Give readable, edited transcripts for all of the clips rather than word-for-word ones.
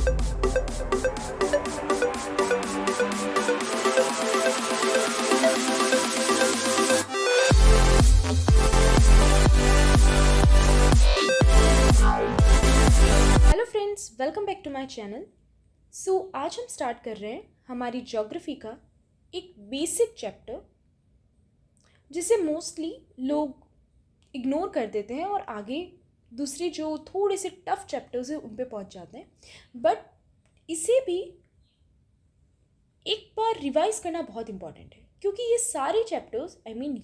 Hello friends, welcome back to my channel. आज हम start कर रहे हैं हमारी ज्योग्राफी का एक बेसिक चैप्टर जिसे मोस्टली लोग इग्नोर कर देते हैं और आगे दूसरे जो थोड़े से टफ चैप्टर्स हैं उन पे पहुंच जाते हैं। बट इसे भी एक बार रिवाइज करना बहुत इंपॉर्टेंट है, क्योंकि ये सारे चैप्टर्स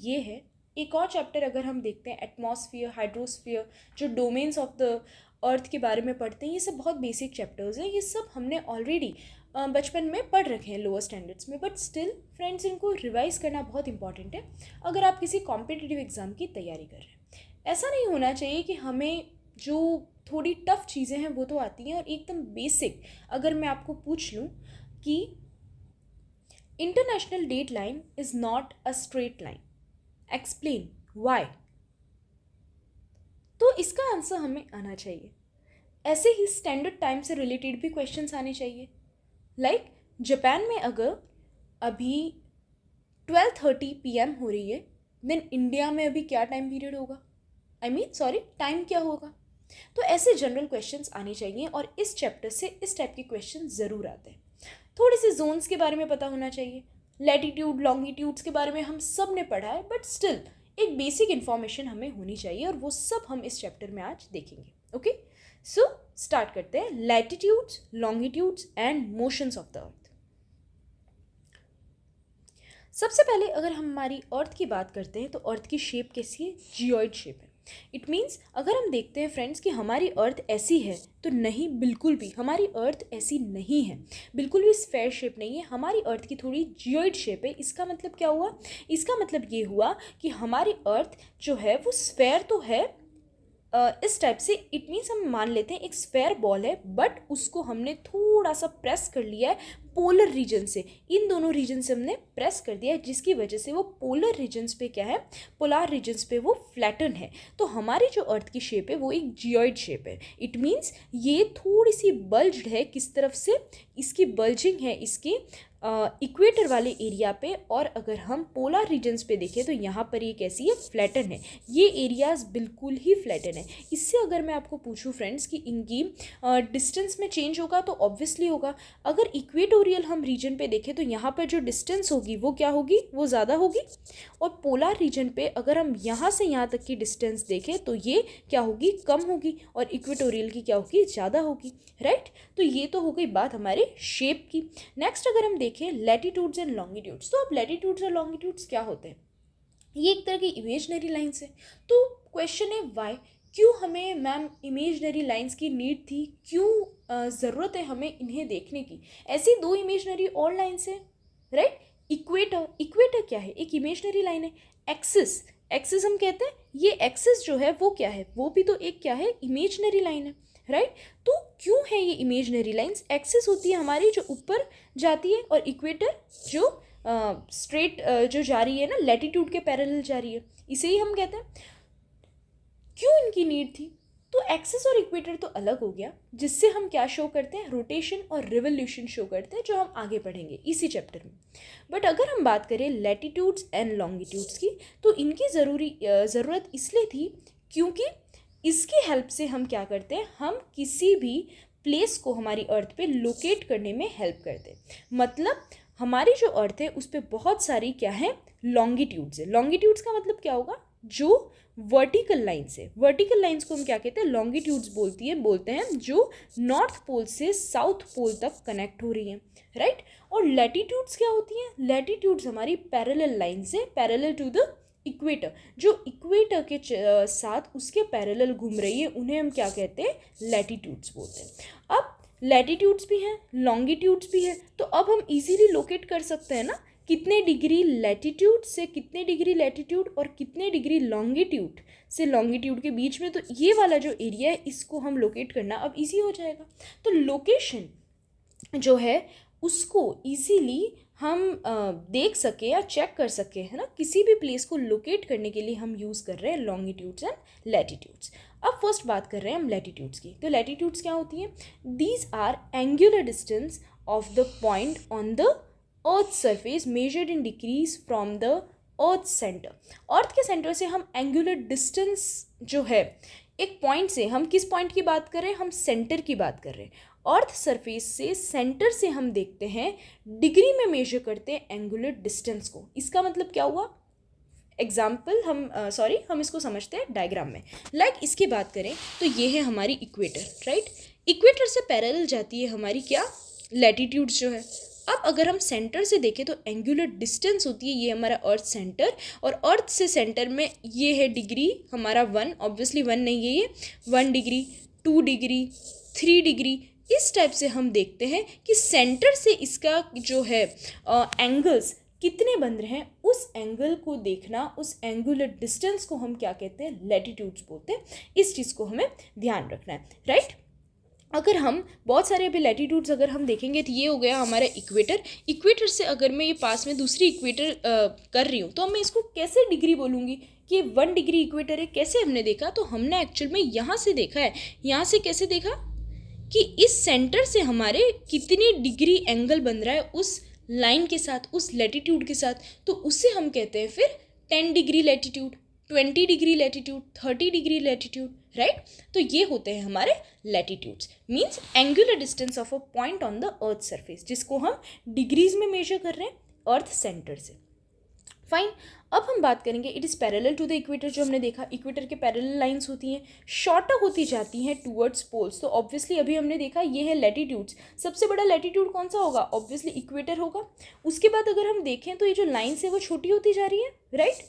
ये है। एक और चैप्टर अगर हम देखते हैं, एटमॉस्फेयर, हाइड्रोस्फीयर, जो डोमेन्स ऑफ द अर्थ के बारे में पढ़ते हैं, ये सब बहुत बेसिक चैप्टर्स हैं। ये सब हमने ऑलरेडी बचपन में पढ़ रखे हैं लोअर स्टैंडर्ड्स में। बट स्टिल फ्रेंड्स, इनको रिवाइज करना बहुत इंपॉर्टेंट है अगर आप किसी कॉम्पिटिटिव एग्ज़ाम की तैयारी कर रहे हैं। ऐसा नहीं होना चाहिए कि हमें जो थोड़ी टफ चीज़ें हैं वो तो आती हैं, और एकदम बेसिक अगर मैं आपको पूछ लूँ कि international date line is not a straight line, explain why, तो इसका आंसर हमें आना चाहिए। ऐसे ही स्टैंडर्ड टाइम से रिलेटेड भी क्वेश्चंस आने चाहिए। लाइक जापान में अगर अभी 12:30 PM हो रही है, देन इंडिया में अभी क्या टाइम पीरियड होगा, टाइम क्या होगा। तो ऐसे जनरल क्वेश्चंस आने चाहिए, और इस चैप्टर से इस टाइप के क्वेश्चन ज़रूर आते हैं। थोड़े से जोन्स के बारे में पता होना चाहिए, लैटिट्यूड लॉन्गिट्यूड्स के बारे में हम सब ने पढ़ा है, बट स्टिल एक बेसिक इन्फॉर्मेशन हमें होनी चाहिए, और वो सब हम इस चैप्टर में आज देखेंगे। ओके, सो स्टार्ट करते हैं। Latitudes, longitudes and motions of the अर्थ। सबसे पहले अगर हम हमारी अर्थ की बात करते हैं तो अर्थ की शेप कैसी है? जियोइड शेप है। इट मीन्स अगर हम देखते हैं फ्रेंड्स कि हमारी अर्थ ऐसी है, तो नहीं, बिल्कुल भी हमारी अर्थ ऐसी नहीं है, बिल्कुल भी स्फेयर शेप नहीं है। हमारी अर्थ की थोड़ी जियोइड शेप है। इसका मतलब क्या हुआ? इसका मतलब ये हुआ कि हमारी अर्थ जो है वो स्फेयर तो है, इस टाइप से। इट मीन्स हम मान लेते हैं एक स्फेयर बॉल है, बट उसको हमने थोड़ा सा प्रेस कर लिया है पोलर रीजन से। इन दोनों रीजन से हमने प्रेस कर दिया है, जिसकी वजह से वो पोलर रीजन्स पे क्या है, पोलर रीजन्स पे वो फ्लैटन है। तो हमारी जो अर्थ की शेप है वो एक जियोइड शेप है। इट मीन्स ये थोड़ी सी बल्ज्ड है। किस तरफ से इसकी बल्जिंग है? इसके इक्वेटर वाले एरिया पे। और अगर हम पोलर रीजन्स पे देखें तो यहाँ पर ये कैसी है? फ्लैटन है। ये एरियाज बिल्कुल ही फ्लैटन है। इससे अगर मैं आपको पूछूं फ्रेंड्स कि इनकी डिस्टेंस में चेंज होगा, तो ऑब्वियसली होगा। अगर इक्वेटोरियल हम रीजन पे देखें तो यहाँ पर जो डिस्टेंस होगी वो क्या होगी? वो ज़्यादा होगी। और पोलर रीजन पे अगर हम यहाँ से यहाँ तक की डिस्टेंस देखें तो ये क्या होगी? कम होगी। और इक्वेटोरियल की क्या होगी? ज़्यादा होगी। राइट? तो ये तो हो गई बात हमारे शेप की। नेक्स्ट अगर हम देखें लैटिट्यूड्स एंड लॉन्गिट्यूड्स, तो अब लैटिट्यूड्स और लॉन्गिट्यूड्स क्या होते हैं? ये एक तरह की इमेजनरी लाइन्स है। तो क्वेश्चन है वाई, क्यों हमें मैम इमेजनरी लाइंस की नीड थी? क्यों ज़रूरत है हमें इन्हें देखने की? ऐसी दो इमेजनरी और लाइंस हैं, राइट? इक्वेटर, इक्वेटर क्या है? एक इमेजनरी लाइन है। एक्सिस, एक्सिस हम कहते हैं, ये एक्सिस जो है वो क्या है? वो भी तो एक क्या है? इमेजनरी लाइन है, राइट? तो क्यों है ये इमेजनरी लाइंस? एक्सिस होती है हमारी जो ऊपर जाती है, और इक्वेटर जो स्ट्रेट जो जा रही है ना, लैटिट्यूड के पैरेलल जा रही है, इसे ही हम कहते हैं। क्यों इनकी नीड थी? तो एक्सिस और इक्वेटर तो अलग हो गया, जिससे हम क्या शो करते हैं? रोटेशन और रिवोल्यूशन शो करते हैं, जो हम आगे पढ़ेंगे इसी चैप्टर में। बट अगर हम बात करें लैटिट्यूड्स एंड लॉन्गिट्यूड्स की, तो इनकी ज़रूरत इसलिए थी क्योंकि इसकी हेल्प से हम क्या करते हैं? हम किसी भी प्लेस को हमारी अर्थ पे लोकेट करने में हेल्प करते हैं। मतलब हमारी जो अर्थ है उस पर बहुत सारी क्या है? लॉन्गिट्यूड्स है। लॉन्गिट्यूड्स का मतलब क्या होगा? जो वर्टिकल लाइन्स है, वर्टिकल लाइन्स को हम क्या कहते हैं? लॉन्गिट्यूड्स बोलते हैं, जो नॉर्थ पोल से साउथ पोल तक कनेक्ट हो रही हैं, राइट? और लैटिट्यूड्स क्या होती हैं? लैटिट्यूड्स हमारी पैरेलल लाइन्स है, पैरेलल टू द इक्वेटर। जो इक्वेटर के साथ उसके पैरेलल घूम रही है, उन्हें हम क्या कहते हैं? लैटिट्यूड्स बोलते हैं। अब लैटिट्यूड्स भी हैं, लॉन्गिट्यूड्स भी हैं, तो अब हम इजीली लोकेट कर सकते हैं ना, कितने डिग्री लैटिट्यूड से कितने डिग्री लैटिट्यूड और कितने डिग्री लॉन्गिट्यूड से लॉन्गिट्यूड के बीच में। तो ये वाला जो एरिया है, इसको हम लोकेट करना अब इजी हो जाएगा। तो लोकेशन जो है उसको इजीली हम देख सके या चेक कर सके, है ना। किसी भी प्लेस को लोकेट करने के लिए हम यूज़ कर रहे हैं लॉन्गिट्यूड्स एंड लैटिट्यूड्स। अब फर्स्ट बात कर रहे हैं हम लैटिट्यूड्स की। तो लैटिट्यूड्स क्या होती हैं? These are angular distance of the point on the earth surface measured in degrees from the earth centre. Earth के सेंटर से हम एंगुलर डिस्टेंस जो है एक पॉइंट से, हम किस पॉइंट की बात कर रहे हैं? हम सेंटर की बात कर रहे हैं। अर्थ सरफेस से सेंटर से हम देखते हैं, डिग्री में मेजर करते हैं एंगुलर डिस्टेंस को। इसका मतलब क्या हुआ? एग्जाम्पल हम इसको समझते हैं डायग्राम में। इसकी बात करें तो ये है हमारी इक्वेटर, राइट। इक्वेटर से पैरेलल जाती है हमारी क्या? लैटिट्यूड्स जो है। अब अगर हम सेंटर से देखें तो एंगुलर डिस्टेंस होती है ये हमारा अर्थ सेंटर, और अर्थ से सेंटर में ये है डिग्री हमारा 1, ऑब्वियसली 1 नहीं है ये, 1 डिग्री, 2 डिग्री, 3 डिग्री। इस टाइप से हम देखते हैं कि सेंटर से इसका जो है एंगल्स कितने बन रहे हैं, उस एंगल को देखना, उस एंगुलर डिस्टेंस को हम क्या कहते हैं? लैटिट्यूड्स बोलते हैं। इस चीज़ को हमें ध्यान रखना है, राइट। अगर हम बहुत सारे अभी लैटिट्यूड्स अगर हम देखेंगे तो ये हो गया हमारा इक्वेटर। इक्वेटर से अगर मैं ये पास में दूसरी इक्वेटर कर रही हूँ तो मैं इसको कैसे डिग्री बोलूँगी कि 1 डिग्री इक्वेटर है? कैसे हमने देखा? तो हमने एक्चुअल में यहाँ से देखा है। यहाँ से कैसे देखा कि इस सेंटर से हमारे कितनी डिग्री एंगल बन रहा है उस लाइन के साथ, उस लैटिट्यूड के साथ, तो उससे हम कहते हैं फिर 10 degree latitude, 20 degree latitude, 30 degree latitude, right. तो ये होते हैं हमारे latitudes, means angular distance of a point on the earth surface, जिसको हम डिग्रीज में मेजर कर रहे हैं अर्थ सेंटर से। फाइन। अब हम बात करेंगे it is parallel to the equator. जो हमने देखा इक्वेटर के पैरेलल लाइंस होती हैं, शॉर्टर होती जाती हैं टूवर्ड्स पोल्स। तो ऑब्वियसली अभी हमने देखा ये है लैटिट्यूड्स। सबसे बड़ा लैटिट्यूड कौन सा होगा? ऑब्वियसली इक्वेटर होगा। उसके बाद अगर हम देखें तो ये जो लाइन्स है वो छोटी होती जा रही है, राइट।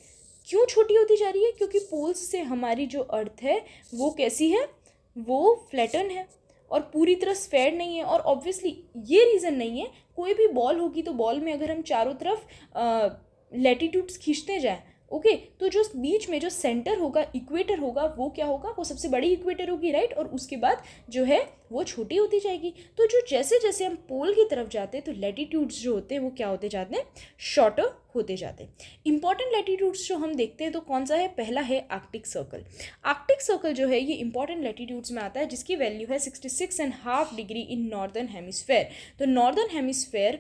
क्यों छोटी होती जा रही है? क्योंकि पोल्स से हमारी जो अर्थ है वो कैसी है? वो फ्लैटन है और पूरी तरह स्फेयर नहीं है। और ऑब्वियसली ये रीज़न नहीं है, कोई भी बॉल होगी तो बॉल में अगर हम चारों तरफ लैटिट्यूड्स खींचते जाएं, ओके, तो जो बीच में जो सेंटर होगा, इक्वेटर होगा, वो क्या होगा? वो सबसे बड़ी इक्वेटर होगी, राइट। और उसके बाद जो है वो छोटी होती जाएगी। तो जो जैसे जैसे हम पोल की तरफ जाते हैं तो लैटिट्यूड्स जो होते हैं वो क्या होते जाते हैं? शॉर्टर होते जाते हैं। इंपॉर्टेंट लैटिट्यूड्स जो हम देखते हैं तो कौन सा है? पहला है आर्कटिक सर्कल। आर्कटिक सर्कल जो है ये इंपॉर्टेंट लैटिट्यूड्स में आता है, जिसकी वैल्यू है 66.5 डिग्री इन नॉर्दर्न हेमिस्फेयर। तो नॉर्दर्न हेमिस्फेयर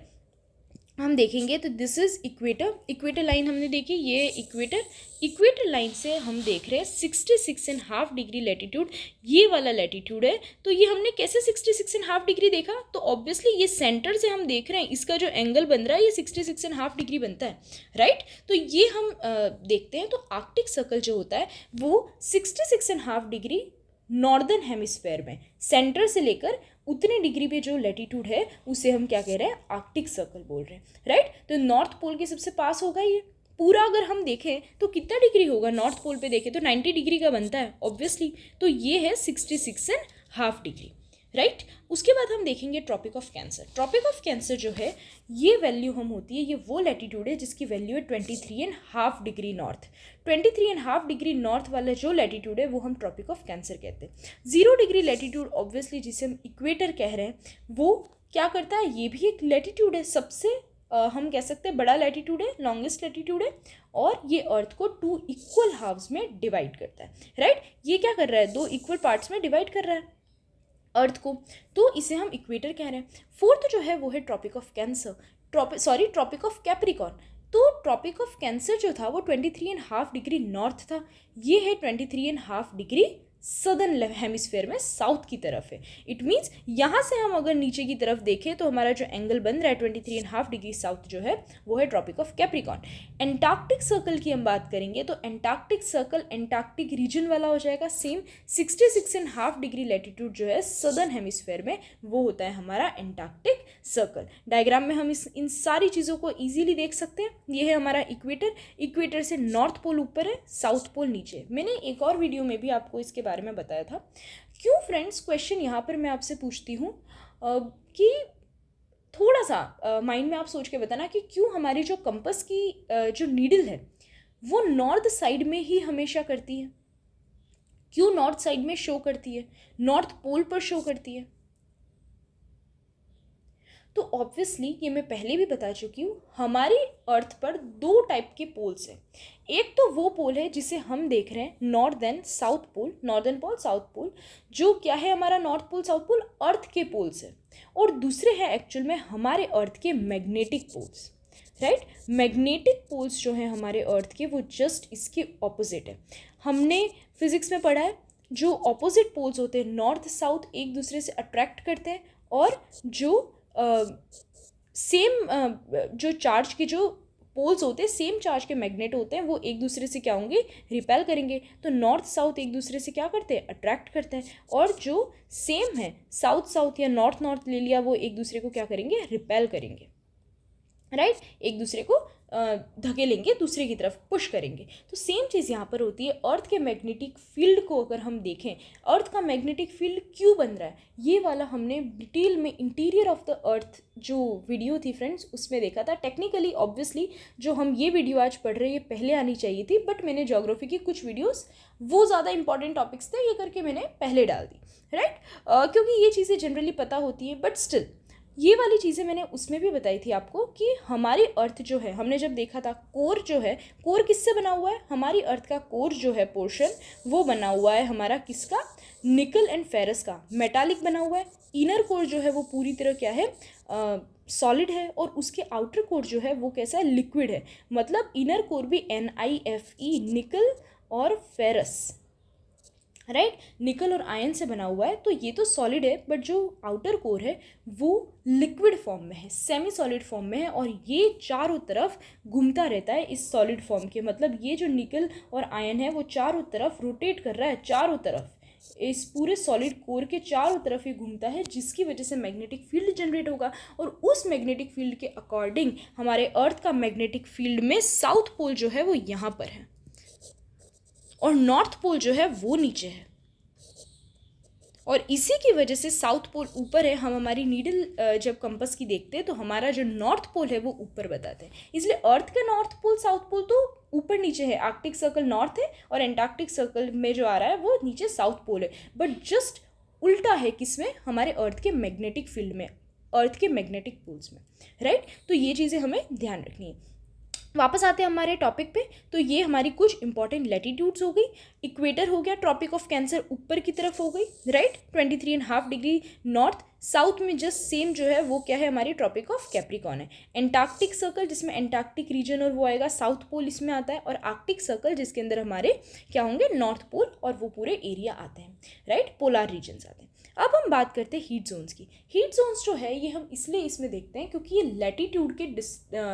हम देखेंगे तो this is equator. Equator line हमने देखी, ये इक्वेटर लाइन से हम देख रहे हैं 66.5 डिग्री लैटिट्यूड, ये वाला लैटिट्यूड है। तो ये हमने कैसे 66.5 डिग्री देखा? तो ऑब्वियसली ये सेंटर से हम देख रहे हैं, इसका जो एंगल बन रहा है ये 66.5 डिग्री बनता है, राइट। तो ये हम देखते हैं। तो आर्कटिक सर्कल जो होता है वो 66.5 डिग्री नॉर्दर्न हेमिस्फेयर में सेंटर से लेकर उतने डिग्री पे जो लैटिट्यूड है उसे हम क्या कह रहे हैं? आर्कटिक सर्कल बोल रहे हैं, राइट। तो नॉर्थ पोल के सबसे पास होगा ये पूरा। अगर हम देखें तो कितना डिग्री होगा? नॉर्थ पोल पे देखें तो 90 डिग्री का बनता है ऑब्वियसली। तो ये है 66.5 डिग्री, राइट। उसके बाद हम देखेंगे tropic of Cancer. Tropic of Cancer जो है ये वैल्यू हम होती है, ये वो लैटिट्यूड है जिसकी वैल्यू है 23.5 डिग्री नॉर्थ। 23.5 डिग्री नॉर्थ वाला जो लैटिट्यूड है वो हम ट्रॉपिक ऑफ कैंसर कहते हैं। 0 डिग्री लैटिट्यूड ऑब्वियसली जिसे हम इक्वेटर कह रहे हैं वो क्या करता है? ये भी एक लैटिट्यूड है, सबसे हम कह सकते हैं बड़ा लैटिट्यूड है, लॉन्गेस्ट लैटिट्यूड है, और ये अर्थ को 2 इक्वल हाफ्स में डिवाइड करता है, राइट। ये क्या कर रहा है? 2 इक्वल पार्ट्स में डिवाइड कर रहा है अर्थ को, तो इसे हम इक्वेटर कह रहे हैं। फोर्थ जो है वो है tropic of Cancer, tropic of Capricorn. तो ट्रॉपिक ऑफ कैंसर जो था वो 23.5 डिग्री नॉर्थ था, ये है 23.5 डिग्री सदर्न हेमिस्फेयर में साउथ की तरफ है। इट मीन्स यहाँ से हम अगर नीचे की तरफ देखें तो हमारा जो एंगल बन रहा है 23.5 डिग्री साउथ जो है वो है tropic of Capricorn. Antarctic circle की हम बात करेंगे तो एंटार्क्टिक सर्कल एंटार्क्टिक रीजन वाला हो जाएगा। सेम 66.5 डिग्री लैटिट्यूड जो है सदर्न हेमिस्फेयर में वो होता है हमारा एंटार्क्टिक सर्कल। डायग्राम में हम इन सारी चीज़ों को ईजिली देख सकते हैं। ये है हमारा इक्वेटर, इक्वेटर से नॉर्थ पोल ऊपर है, साउथ पोल नीचे। मैंने एक और वीडियो में भी आपको इसके बारे में बताया था। क्यों फ्रेंड्स, क्वेश्चन यहाँ पर मैं आपसे पूछती हूँ कि थोड़ा सा माइंड में आप सोच के बताना कि क्यों हमारी जो कंपस की जो नीडल है वो नॉर्थ साइड में ही हमेशा करती है? क्यों नॉर्थ साइड में शो करती है, नॉर्थ पोल पर शो करती है? तो ऑब्वियसली ये मैं पहले भी बता चुकी हूँ, हमारी अर्थ पर दो टाइप के पोल्स हैं। एक तो वो पोल है जिसे हम देख रहे हैं northern south pole, northern pole south pole, जो क्या है हमारा नॉर्थ पोल साउथ पोल अर्थ के पोल्स है। और दूसरे हैं एक्चुअल में हमारे अर्थ के magnetic poles, right. Magnetic poles जो हैं हमारे अर्थ के वो जस्ट इसके ऑपोजिट है। हमने फिजिक्स में पढ़ा है जो ऑपोजिट पोल्स होते हैं नॉर्थ साउथ एक दूसरे से अट्रैक्ट करते हैं, और जो सेम जो चार्ज के जो पोल्स होते हैं सेम चार्ज के मैग्नेट होते हैं वो एक दूसरे से क्या होंगे, रिपेल करेंगे। तो नॉर्थ साउथ एक दूसरे से क्या करते हैं, अट्रैक्ट करते हैं, और जो सेम है साउथ साउथ या नॉर्थ नॉर्थ ले लिया वो एक दूसरे को क्या करेंगे, रिपेल करेंगे, राइट। एक दूसरे को धकेलेंगे, दूसरे की तरफ पुश करेंगे। तो सेम चीज़ यहाँ पर होती है। अर्थ के मैग्नेटिक फील्ड को अगर हम देखें, अर्थ का मैग्नेटिक फील्ड क्यों बन रहा है, ये वाला हमने डिटेल में इंटीरियर ऑफ द अर्थ जो वीडियो थी फ्रेंड्स उसमें देखा था। टेक्निकली ऑब्वियसली जो हम ये वीडियो आज पढ़ रहे हैं ये पहले आनी चाहिए थी, बट मैंने ज्योग्राफी की कुछ वीडियोज़ वो ज़्यादा इंपॉर्टेंट टॉपिक्स थे ये करके मैंने पहले डाल दी, राइट। क्योंकि ये चीज़ें जनरली पता होती है, बट स्टिल ये वाली चीज़ें मैंने उसमें भी बताई थी आपको कि हमारी अर्थ जो है, हमने जब देखा था कोर जो है, कोर किससे बना हुआ है, हमारी अर्थ का कोर जो है पोर्शन वो बना हुआ है हमारा किसका, निकल एंड फेरस का, मेटालिक बना हुआ है। इनर कोर जो है वो पूरी तरह क्या है, सॉलिड है, और उसके आउटर कोर जो है वो कैसा है, लिक्विड है। मतलब इनर कोर भी NiFe, निकल और फेरस, राइट, निकल और आयन से बना हुआ है। तो ये तो सॉलिड है, बट जो आउटर कोर है वो लिक्विड फॉर्म में है, सेमी सॉलिड फॉर्म में है, और ये चारों तरफ घूमता रहता है इस सॉलिड फॉर्म के। मतलब ये जो निकल और आयन है वो चारों तरफ रोटेट कर रहा है, चारों तरफ इस पूरे सॉलिड कोर के चारों तरफ ये घूमता है, जिसकी वजह से मैग्नेटिक फील्ड जनरेट होगा। और उस मैग्नेटिक फील्ड के अकॉर्डिंग हमारे अर्थ का मैग्नेटिक फील्ड में साउथ पोल जो है वो यहाँ पर है, और नॉर्थ पोल जो है वो नीचे है। और इसी की वजह से साउथ पोल ऊपर है। हम हमारी नीडल जब कंपास की देखते हैं तो हमारा जो नॉर्थ पोल है वो ऊपर बताते हैं। इसलिए अर्थ का नॉर्थ पोल साउथ पोल तो ऊपर नीचे है। आर्कटिक सर्कल नॉर्थ है और एंटार्क्टिक सर्कल में जो आ रहा है वो नीचे साउथ पोल है। बट जस्ट उल्टा है किसमें, हमारे अर्थ के मैग्नेटिक फील्ड में, अर्थ के मैग्नेटिक पोल्स में, राइट। तो ये चीज़ें हमें ध्यान रखनी है। वापस आते हैं हमारे टॉपिक पे। तो ये हमारी कुछ इंपॉर्टेंट लैटिट्यूड्स हो गई। इक्वेटर हो गया, ट्रॉपिक ऑफ कैंसर ऊपर की तरफ हो गई, राइट, 23.5 डिग्री नॉर्थ। साउथ में जस्ट सेम जो है वो क्या है, हमारी ट्रॉपिक ऑफ कैप्रिकॉर्न है। एंटार्क्टिक सर्कल जिसमें एंटार्क्टिक रीजन और वो आएगा, साउथ पोल इसमें आता है, और आर्कटिक सर्कल जिसके अंदर हमारे क्या होंगे, नॉर्थ पोल और वो पूरे एरिया आते हैं, राइट, पोलर रीजन्स आते हैं। अब हम बात करते हैं हीट जोन्स की। हीट जोन्स जो है ये हम इसलिए इसमें देखते हैं क्योंकि ये लैटिट्यूड के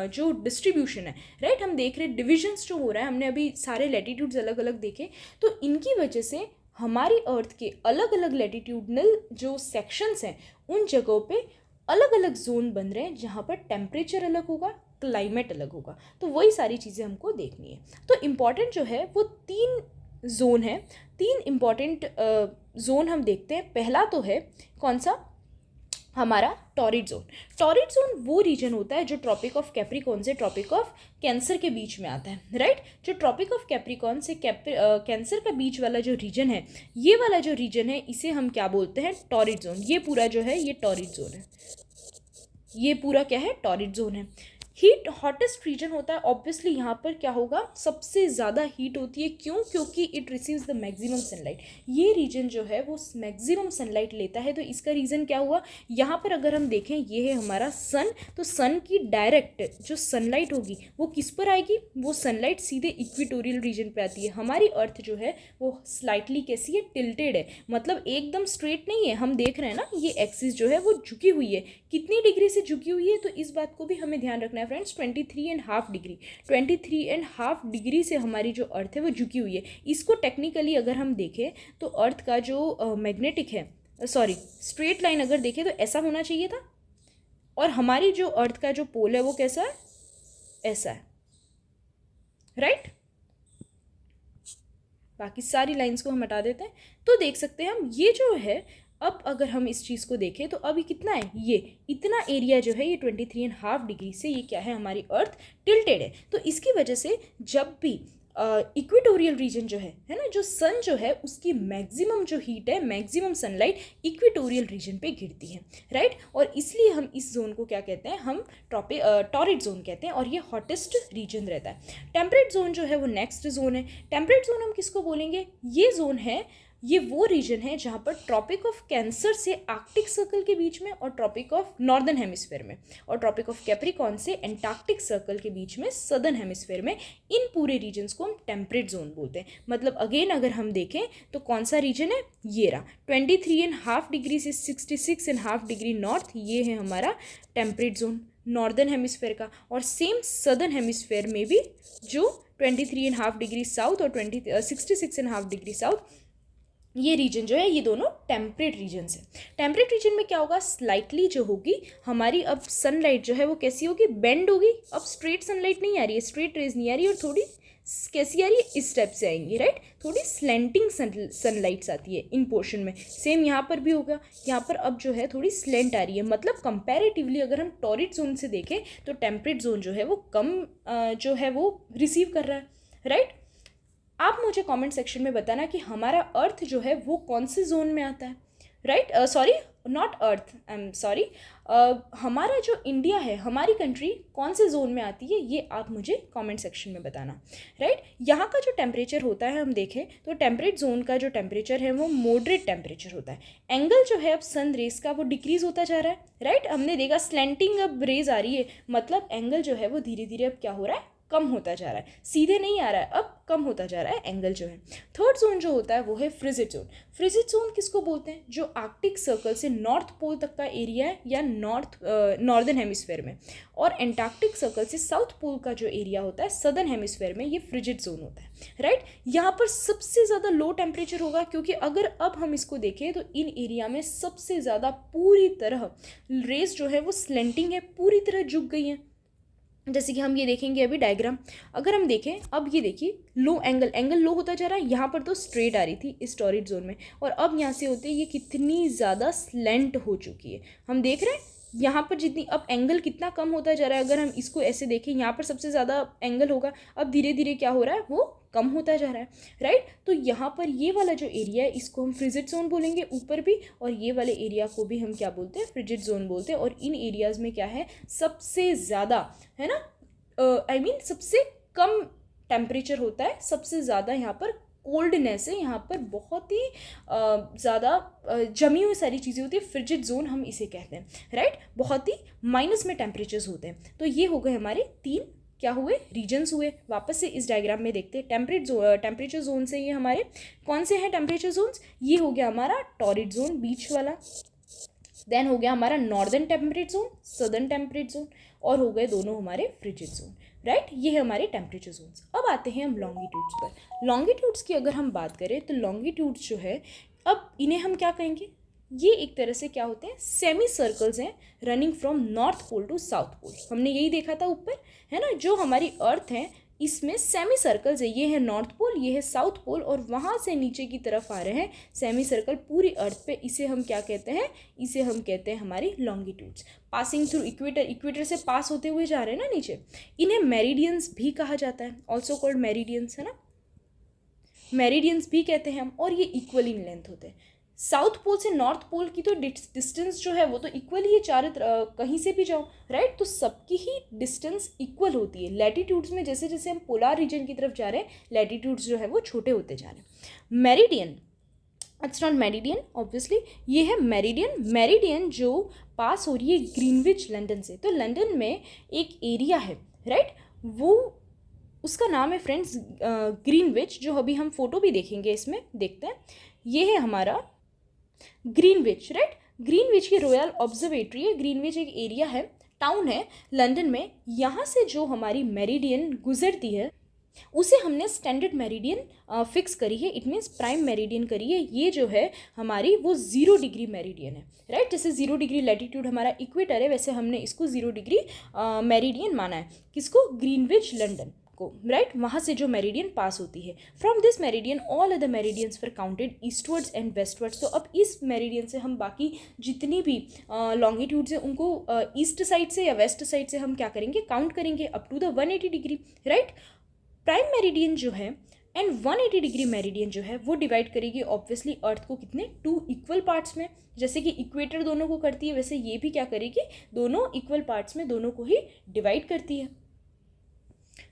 जो डिस्ट्रीब्यूशन है, राइट, हम देख रहे हैं डिविजन्स जो हो रहा है, हमने अभी सारे लैटिट्यूड्स अलग अलग देखे, तो इनकी वजह से हमारी अर्थ के अलग अलग लैटिट्यूडनल जो सेक्शंस हैं उन जगहों पे अलग अलग जोन बन रहे हैं जहाँ पर टेम्परेचर अलग होगा, क्लाइमेट अलग होगा। तो वही सारी चीज़ें हमको देखनी है। तो इम्पॉर्टेंट जो है वो 3 जोन है, 3 इम्पॉर्टेंट जोन हम देखते हैं। पहला तो है कौन सा, हमारा टॉरिड जोन। टॉरिड जोन वो रीजन होता है जो ट्रॉपिक ऑफ कैप्रिकॉर्न से ट्रॉपिक ऑफ कैंसर के बीच में आता है, राइट। जो ट्रॉपिक ऑफ कैप्रिकॉर्न से कैंसर का बीच वाला जो रीजन है, ये वाला जो रीजन है इसे हम क्या बोलते हैं, टॉरिड जोन। ये पूरा जो है ये टॉरिड जोन है, ये पूरा क्या है, टॉरिड जोन है। हीट हॉटेस्ट रीजन होता है, ऑब्वियसली यहाँ पर क्या होगा, सबसे ज़्यादा हीट होती है। क्यों, क्योंकि it receives the maximum sunlight. ये रीजन जो है वो मैक्सिमम सनलाइट लेता है। तो इसका रीज़न क्या हुआ, यहाँ पर अगर हम देखें ये है हमारा सन, तो सन की डायरेक्ट जो सनलाइट होगी वो किस पर आएगी, वो सनलाइट सीधे इक्वेटोरियल रीजन पे आती है। हमारी अर्थ जो है वो स्लाइटली कैसी है, टिल्टेड है, मतलब एकदम स्ट्रेट नहीं है। हम देख रहे हैं ना, ये एक्सिस जो है वो झुकी हुई है। कितनी डिग्री से झुकी हुई है, तो इस बात को भी हमें ध्यान रखना है फ्रेंड्स। 23.5 डिग्री, 23.5 डिग्री से हमारी जो अर्थ है वो झुकी हुई है। इसको टेक्निकली अगर हम देखें तो अर्थ का जो मैग्नेटिक है, सॉरी स्ट्रेट लाइन अगर देखें तो ऐसा होना चाहिए था, और हमारी जो अर्थ का जो पोल है वो कैसा है, ऐसा है, राइट। बाकी सारी लाइंस को हम हटा देते हैं। तो देख सकते हैं हम ये जो है, अब अगर हम इस चीज़ को देखें तो अभी कितना है, ये इतना एरिया जो है ये 23.5 डिग्री से ये क्या है, हमारी अर्थ टिल्टेड है। तो इसकी वजह से जब भी इक्वेटोरियल रीजन जो है ना, जो सन जो है उसकी मैक्सिमम जो हीट है, मैक्सिमम सनलाइट इक्वेटोरियल रीजन पे गिरती है, राइट। और इसलिए हम इस जोन को क्या कहते हैं, हम टॉरिड जोन कहते हैं, और ये हॉटेस्ट रीजन रहता है। टेम्परेट जोन जो है वो नेक्स्ट जोन है। टेम्परेट जोन हम किसको बोलेंगे, ये जोन है, ये वो रीजन है जहाँ पर ट्रॉपिक ऑफ कैंसर से आर्कटिक सर्कल के बीच में, और ट्रॉपिक ऑफ नॉर्दर्न हेमिस्फेयर में, और ट्रॉपिक ऑफ कैप्रिकॉर्न से एंटार्क्टिक सर्कल के बीच में सदर्न हेमिस्फेयर में, इन पूरे रीजन्स को हम टेम्परेट जोन बोलते हैं। मतलब अगेन अगर हम देखें तो कौन सा रीजन है, ये रहा 23.5 डिग्री से 66.5 डिग्री नॉर्थ, ये है हमारा टेम्परेट जोन नॉर्दर्न हेमिस्फेयर का। और सेम सदर्न हेमिस्फेयर में भी जो 23.5 डिग्री साउथ और 66.5 डिग्री साउथ, ये रीजन जो है, ये दोनों टेम्परेट रीजन्स है। टेम्परेट रीजन में क्या होगा, स्लाइटली जो होगी हमारी अब सनलाइट जो है वो कैसी होगी, बेंड होगी। अब स्ट्रेट सनलाइट नहीं आ रही है, स्ट्रेट रेज नहीं आ रही है, और थोड़ी कैसी आ रही है, इस टाइप से आएंगी, राइट। थोड़ी स्लेंटिंग सनलाइट्स आती है इन पोर्शन में। सेम यहाँ पर भी होगा, यहाँ पर अब जो है थोड़ी स्लेंट आ रही है। मतलब कंपैरेटिवली अगर हम टॉरिड जोन से देखें तो टेम्परेट जोन जो है वो कम जो है वो रिसीव कर रहा है, राइट। आप मुझे कमेंट सेक्शन में बताना कि हमारा अर्थ जो है वो कौन से जोन में आता है, right. Sorry, not earth, I am sorry, हमारा जो इंडिया है, हमारी कंट्री कौन से जोन में आती है, ये आप मुझे कमेंट सेक्शन में बताना, राइट। यहाँ का जो टेम्परेचर होता है, हम देखें तो टेम्परेट जोन का जो टेम्परेचर है वो मॉडरेट टेम्परेचर होता है। एंगल जो है अब सन रेस का वो डिक्रीज होता जा रहा है, राइट। हमने देखा स्लैंटिंग अब रेज आ रही है, मतलब एंगल जो है वो धीरे धीरे अब क्या हो रहा है, कम होता जा रहा है, सीधे नहीं आ रहा है, अब कम होता जा रहा है एंगल जो है। थर्ड जोन जो होता है वो है फ्रिजिड जोन। फ्रिजिड जोन किसको बोलते हैं, जो आर्कटिक सर्कल से नॉर्थ पोल तक का एरिया है, या नॉर्दर्न हेमिस्फेयर में, और एंटार्क्टिक सर्कल से साउथ पोल का जो एरिया होता है सदर्न हेमिस्फेयर में, ये फ्रिजिड जोन होता है, राइट। यहाँ पर सबसे ज़्यादा लो टेम्परेचर होगा, क्योंकि अगर अब हम इसको देखें तो इन एरिया में सबसे ज़्यादा पूरी तरह रेस जो है वो स्लेंटिंग है, पूरी तरह झुक गई है। जैसे कि हम ये देखेंगे अभी डायग्राम, अगर हम देखें, अब ये देखिए लो एंगल लो होता जा रहा है। यहाँ पर तो स्ट्रेट आ रही थी इस टॉरिड जोन में, और अब यहाँ से होते ये कितनी ज़्यादा स्लेंट हो चुकी है, हम देख रहे हैं यहाँ पर जितनी, अब एंगल कितना कम होता जा रहा है। अगर हम इसको ऐसे देखें, यहाँ पर सबसे ज़्यादा एंगल होगा, अब धीरे धीरे क्या हो रहा है, वो कम होता जा रहा है, राइट। तो यहाँ पर ये वाला जो एरिया है इसको हम फ्रिजिड जोन बोलेंगे ऊपर भी, और ये वाले एरिया को भी हम क्या बोलते हैं, फ्रिजिड जोन बोलते हैं। और इन एरियाज़ में क्या है, सबसे ज़्यादा है ना, सबसे कम टेम्परेचर होता है, सबसे ज़्यादा यहाँ पर कोल्डनेस है, यहाँ पर बहुत ही ज़्यादा जमी हुई सारी चीज़ें होती है, फ्रिजिड जोन हम इसे कहते हैं, राइट। बहुत ही माइनस में टेम्परेचर्स होते हैं। तो ये हो गए हमारे तीन क्या हुए, रीजन्स हुए। वापस से इस डायग्राम में देखते हैं, टेम्परेचर जोन से ये हमारे कौन से हैं टेम्परेचर जोन्स, ये हो गया हमारा टॉरिड जोन बीच वाला, देन हो गया हमारा northern temperate zone, southern temperate zone, और हो गए दोनों हमारे फ्रिजिड जोन, राइट। ये है हमारे टेम्परेचर जोन्स। अब आते हैं हम लॉन्गिट्यूड्स पर। लॉन्गिट्यूड्स की अगर हम बात करें तो लॉन्गिट्यूड्स जो है, अब इन्हें हम क्या कहेंगे, ये एक तरह से क्या होते हैं, सेमी सर्कल्स हैं running from north pole to south pole. हमने यही देखा था ऊपर, है ना, जो हमारी अर्थ है इसमें सेमी सर्कल्स है, ये है नॉर्थ पोल, ये है साउथ पोल, और वहाँ से नीचे की तरफ आ रहे हैं सेमी सर्कल पूरी अर्थ पे। इसे हम क्या कहते हैं, इसे हम कहते हैं हमारी longitudes. Passing through equator, equator से पास होते हुए जा रहे हैं ना नीचे, इन्हें मेरिडियंस भी कहा जाता है, ऑल्सो कॉल्ड मेरिडियंस, है ना, मेरिडियंस भी कहते हैं हम। और ये इक्वल इन लेंथ होते हैं। साउथ पोल से नॉर्थ पोल की तो डिस्टेंस जो है वो तो इक्वल ही है, चारों कहीं से भी जाओ, राइट। तो सबकी ही डिस्टेंस इक्वल होती है। लैटिट्यूड्स में जैसे जैसे हम पोलार रीजन की तरफ जा रहे हैं, लैटिट्यूड्स जो है वो छोटे होते जा रहे हैं। Meridian, it's not meridian obviously, ये है मेरिडियन। मेरिडियन जो पास हो रही है ग्रीनविच लंदन से, तो लंदन में एक एरिया है, राइट, वो उसका नाम है फ्रेंड्स ग्रीनविच, जो अभी हम फोटो भी देखेंगे, इसमें देखते हैं। ये है हमारा ग्रीनविच, राइट। ग्रीनविच की रॉयल ऑब्जर्वेटरी है। ग्रीनविच एक एरिया है, टाउन है लंदन में। यहाँ से जो हमारी मेरिडियन गुजरती है उसे हमने स्टैंडर्ड मेरिडियन फिक्स करी है, इट मीन्स प्राइम मेरिडियन करी है। ये जो है हमारी वो 0 डिग्री मेरिडियन है, राइट। जैसे 0 डिग्री लैटिट्यूड हमारा इक्वेटर है, वैसे हमने इसको 0 डिग्री मेरिडियन माना है। किसको, ग्रीनविच लंदन को, राइट। वहाँ से जो मेरिडियन पास होती है। From this meridian all other meridians were counted eastwards and westwards. तो अब इस मेरिडियन से हम बाकी जितनी भी लॉन्गिट्यूड्स हैं उनको ईस्ट साइड से या वेस्ट साइड से हम क्या करेंगे, काउंट करेंगे up to the 180 degree, right. Prime meridian जो है एंड 180 डिग्री मेरिडियन जो है वो डिवाइड करेगी ऑब्वियसली अर्थ को कितने 2 इक्वल पार्ट्स में। जैसे कि इक्वेटर दोनों को करती है वैसे ये भी क्या करेगी, दोनों इक्वल पार्ट्स में दोनों को ही डिवाइड करती है।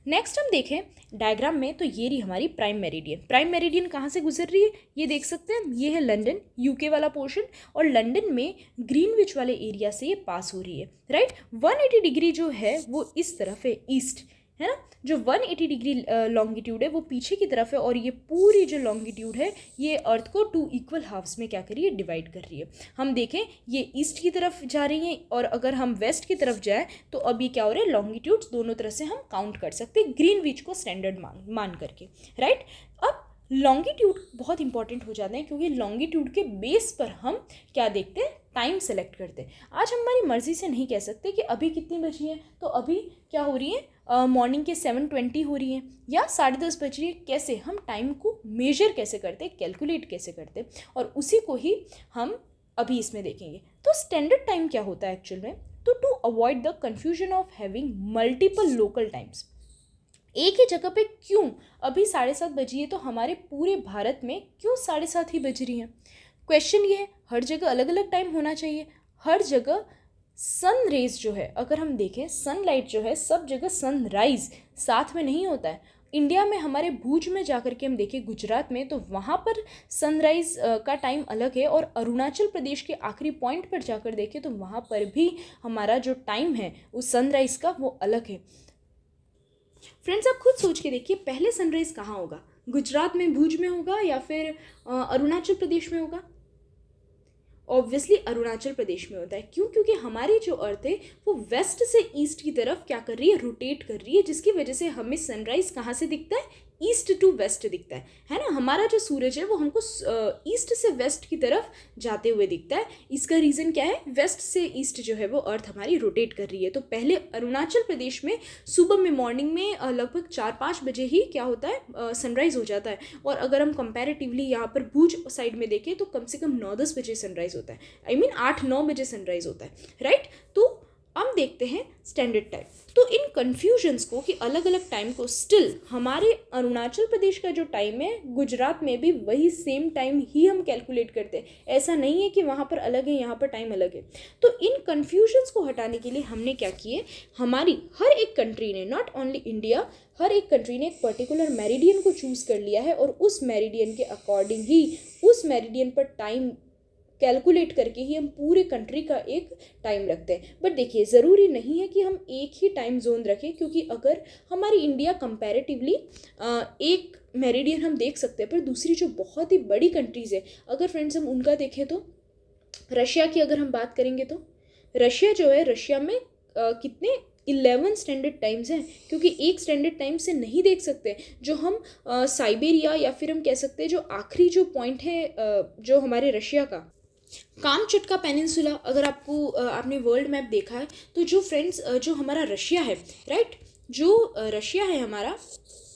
नेक्स्ट हम देखें डायग्राम में तो ये रही हमारी प्राइम मेरिडियन। प्राइम मेरिडियन कहाँ से गुजर रही है ये देख सकते हैं, ये है लंदन यूके वाला पोर्शन और लंदन में ग्रीनविच वाले एरिया से ये पास हो रही है, राइट। 180 डिग्री जो है वो इस तरफ है, ईस्ट है ना। जो 180 डिग्री लॉन्गिट्यूड है वो पीछे की तरफ है और ये पूरी जो लॉन्गिट्यूड है ये अर्थ को 2 इक्वल हाफ्स में क्या कर रही है, डिवाइड कर रही है। हम देखें ये ईस्ट की तरफ जा रही है और अगर हम वेस्ट की तरफ जाए तो अब ये क्या हो रहा है, लॉन्गिट्यूड्स दोनों तरह से हम काउंट कर सकते हैं ग्रीनविच को स्टैंडर्ड मान करके, राइट। अब लॉन्गिट्यूड बहुत इंपॉर्टेंट हो जाते हैं क्योंकि लॉन्गिट्यूड के बेस पर हम क्या देखते हैं, टाइम सेलेक्ट करते हैं। आज हम हमारी मर्जी से नहीं कह सकते कि अभी कितनी बजी है, तो अभी क्या हो रही है, मॉर्निंग के 7:20 हो रही है या 10:30 बज रही है। कैसे हम टाइम को मेजर कैसे करते हैं, कैलकुलेट कैसे करते हैं, और उसी को ही हम अभी इसमें देखेंगे। तो स्टैंडर्ड टाइम क्या होता है एक्चुअल में, तो to avoid the confusion of having multiple local times, एक ही जगह पे क्यों अभी 7:30 बजी है तो हमारे पूरे भारत में क्यों 7:30 ही बज रही हैं। क्वेश्चन ये है, हर जगह अलग अलग टाइम होना चाहिए। हर जगह सन रेज जो है, अगर हम देखें सनलाइट जो है सब जगह सनराइज साथ में नहीं होता है। इंडिया में हमारे भुज में जाकर के हम देखें गुजरात में तो वहाँ पर सनराइज का टाइम अलग है और अरुणाचल प्रदेश के आखिरी पॉइंट पर जाकर देखें तो वहाँ पर भी हमारा जो टाइम है उस सनराइज का वो अलग है। फ्रेंड्स आप खुद सोच के देखिए, पहले सनराइज कहाँ होगा, गुजरात में भुज में होगा या फिर अरुणाचल प्रदेश में होगा। ऑब्वियसली अरुणाचल प्रदेश में होता है। क्यों? क्योंकि हमारी जो अर्थ है वो वेस्ट से ईस्ट की तरफ क्या कर रही है, रोटेट कर रही है, जिसकी वजह से हमें सनराइज कहाँ से दिखता है, ईस्ट टू वेस्ट दिखता है ना। हमारा जो सूरज है वो हमको ईस्ट से वेस्ट की तरफ जाते हुए दिखता है। इसका रीज़न क्या है, वेस्ट से ईस्ट जो है वो अर्थ हमारी रोटेट कर रही है। तो पहले अरुणाचल प्रदेश में सुबह में मॉर्निंग में लगभग 4-5 बजे ही क्या होता है, सनराइज हो जाता है। और अगर हम कंपैरेटिवली यहाँ पर भुज साइड में देखें तो कम से कम 9-10 बजे सनराइज होता है, आई मीन 8-9 बजे सनराइज होता है, राइट। तो हम देखते हैं स्टैंडर्ड टाइम। तो इन कन्फ्यूजन्स को कि अलग अलग टाइम को, स्टिल हमारे अरुणाचल प्रदेश का जो टाइम है गुजरात में भी वही सेम टाइम ही हम कैलकुलेट करते हैं। ऐसा नहीं है कि वहाँ पर अलग है यहाँ पर टाइम अलग है। तो इन कन्फ्यूजन्स को हटाने के लिए हमने क्या किए, हमारी हर एक कंट्री ने, नॉट ओनली इंडिया, हर एक कंट्री ने एक पर्टिकुलर मेरिडियन को चूज़ कर लिया है और उस मेरिडियन के अकॉर्डिंग ही उस मेरिडियन पर टाइम कैलकुलेट करके ही हम पूरे कंट्री का एक टाइम रखते हैं। बट देखिए ज़रूरी नहीं है कि हम एक ही टाइम जोन रखें, क्योंकि अगर हमारी इंडिया कंपैरेटिवली एक मेरिडियन हम देख सकते हैं, पर दूसरी जो बहुत ही बड़ी कंट्रीज़ है, अगर फ्रेंड्स हम उनका देखें तो रशिया की अगर हम बात करेंगे तो रशिया जो है, रशिया में कितने 11 स्टैंडर्ड टाइम्स हैं, क्योंकि एक स्टैंडर्ड टाइम से नहीं देख सकते। जो हम साइबेरिया या फिर हम कह सकते हैं जो आखिरी जो पॉइंट है जो हमारे रशिया का कामचटका पेनिनसुला, अगर आपने वर्ल्ड मैप देखा है तो जो फ्रेंड्स जो हमारा रशिया है, राइट, जो रशिया है हमारा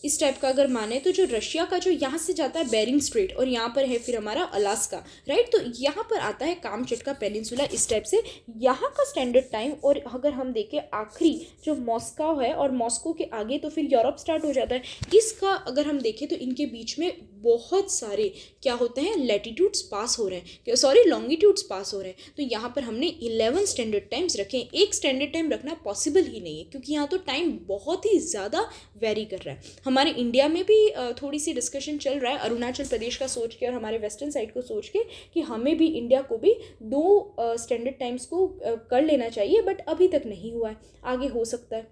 इस टाइप का अगर माने तो जो रशिया का जो यहाँ से जाता है बेरिंग स्ट्रेट और यहाँ पर है फिर हमारा अलास्का, राइट। तो यहाँ पर आता है कामचटका पेनिनसुला इस टाइप से, यहाँ का स्टैंडर्ड टाइम। और अगर हम देखें आखिरी जो मॉस्को है और मॉस्को के आगे तो फिर यूरोप स्टार्ट हो जाता है। इसका अगर हम देखें तो इनके बीच में बहुत सारे क्या होते हैं, लैटिट्यूड्स पास हो रहे हैं, सॉरी लॉन्गिट्यूड्स पास हो रहे हैं। तो यहाँ पर हमने 11 स्टैंडर्ड टाइम्स रखे। एक स्टैंडर्ड टाइम रखना पॉसिबल ही नहीं है क्योंकि यहाँ तो टाइम बहुत ही ज़्यादा वेरी कर रहा है। हमारे इंडिया में भी थोड़ी सी डिस्कशन चल रहा है अरुणाचल प्रदेश का सोच के और हमारे वेस्टर्न साइड को सोच के कि हमें भी इंडिया को भी 2 स्टैंडर्ड टाइम्स को कर लेना चाहिए, बट अभी तक नहीं हुआ है, आगे हो सकता है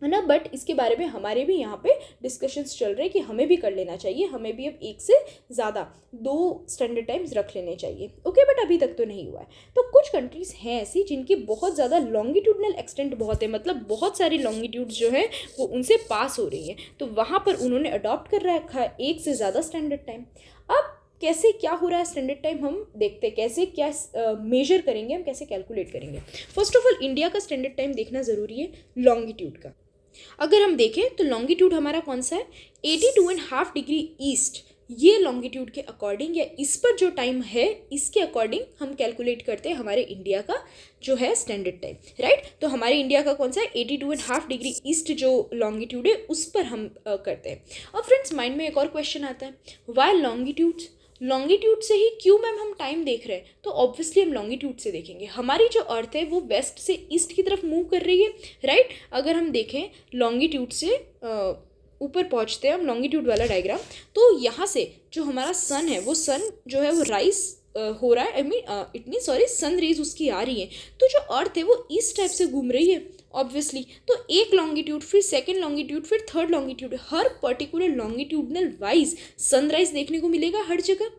ना। बट इसके बारे में हमारे भी यहाँ पे डिस्कशंस चल रहे हैं कि हमें भी कर लेना चाहिए, हमें भी अब 1 से ज़्यादा 2 स्टैंडर्ड टाइम्स रख लेने चाहिए, ओके। बट अभी तक तो नहीं हुआ है। तो कुछ कंट्रीज़ हैं ऐसी जिनकी बहुत ज़्यादा लॉन्गिट्यूडनल एक्सटेंट बहुत है, मतलब बहुत सारी लॉन्गिट्यूड्स जो है वो उनसे पास हो रही हैं, तो वहाँ पर उन्होंने अडॉप्ट कर रखा है 1 से ज़्यादा स्टैंडर्ड टाइम। अब कैसे क्या हो रहा है स्टैंडर्ड टाइम हम देखते हैं, कैसे क्या मेजर करेंगे, हम कैसे कैलकुलेट करेंगे। फर्स्ट ऑफ ऑल इंडिया का स्टैंडर्ड टाइम देखना ज़रूरी है लॉन्गिट्यूड का। अगर हम देखें तो लॉन्गिट्यूड हमारा कौन सा है, 82.5 डिग्री ईस्ट ये लॉन्गिट्यूड के अकॉर्डिंग या इस पर जो टाइम है इसके अकॉर्डिंग हम कैलकुलेट करते हैं हमारे इंडिया का जो है स्टैंडर्ड टाइम, राइट। तो हमारे इंडिया का कौन सा है, 82.5 डिग्री ईस्ट जो लॉन्गिट्यूड है उस पर हम करते हैं। अब फ्रेंड्स माइंड में एक और क्वेश्चन आता है, वाई लॉन्गिट्यूड्स, लॉन्गिट्यूड से ही क्यों मैम हम टाइम देख रहे हैं, तो ऑब्वियसली हम लॉन्गिट्यूड से देखेंगे। हमारी जो अर्थ है वो वेस्ट से ईस्ट की तरफ मूव कर रही है, राइट। अगर हम देखें लॉन्गिट्यूड से ऊपर पहुंचते हैं हम, लॉन्गिट्यूड वाला डायग्राम, तो यहाँ से जो हमारा सन है वो सन जो है वो राइज हो रहा है, it mean sorry sun rays उसकी आ रही है, तो जो अर्थ है वो इस टाइप से घूम रही है ऑब्वियसली। तो एक लॉन्गिट्यूड, फिर सेकंड लॉन्गिट्यूड, फिर थर्ड लॉन्गिट्यूड, हर पर्टिकुलर लॉन्गिट्यूडनल वाइज सनराइज देखने को मिलेगा हर जगह।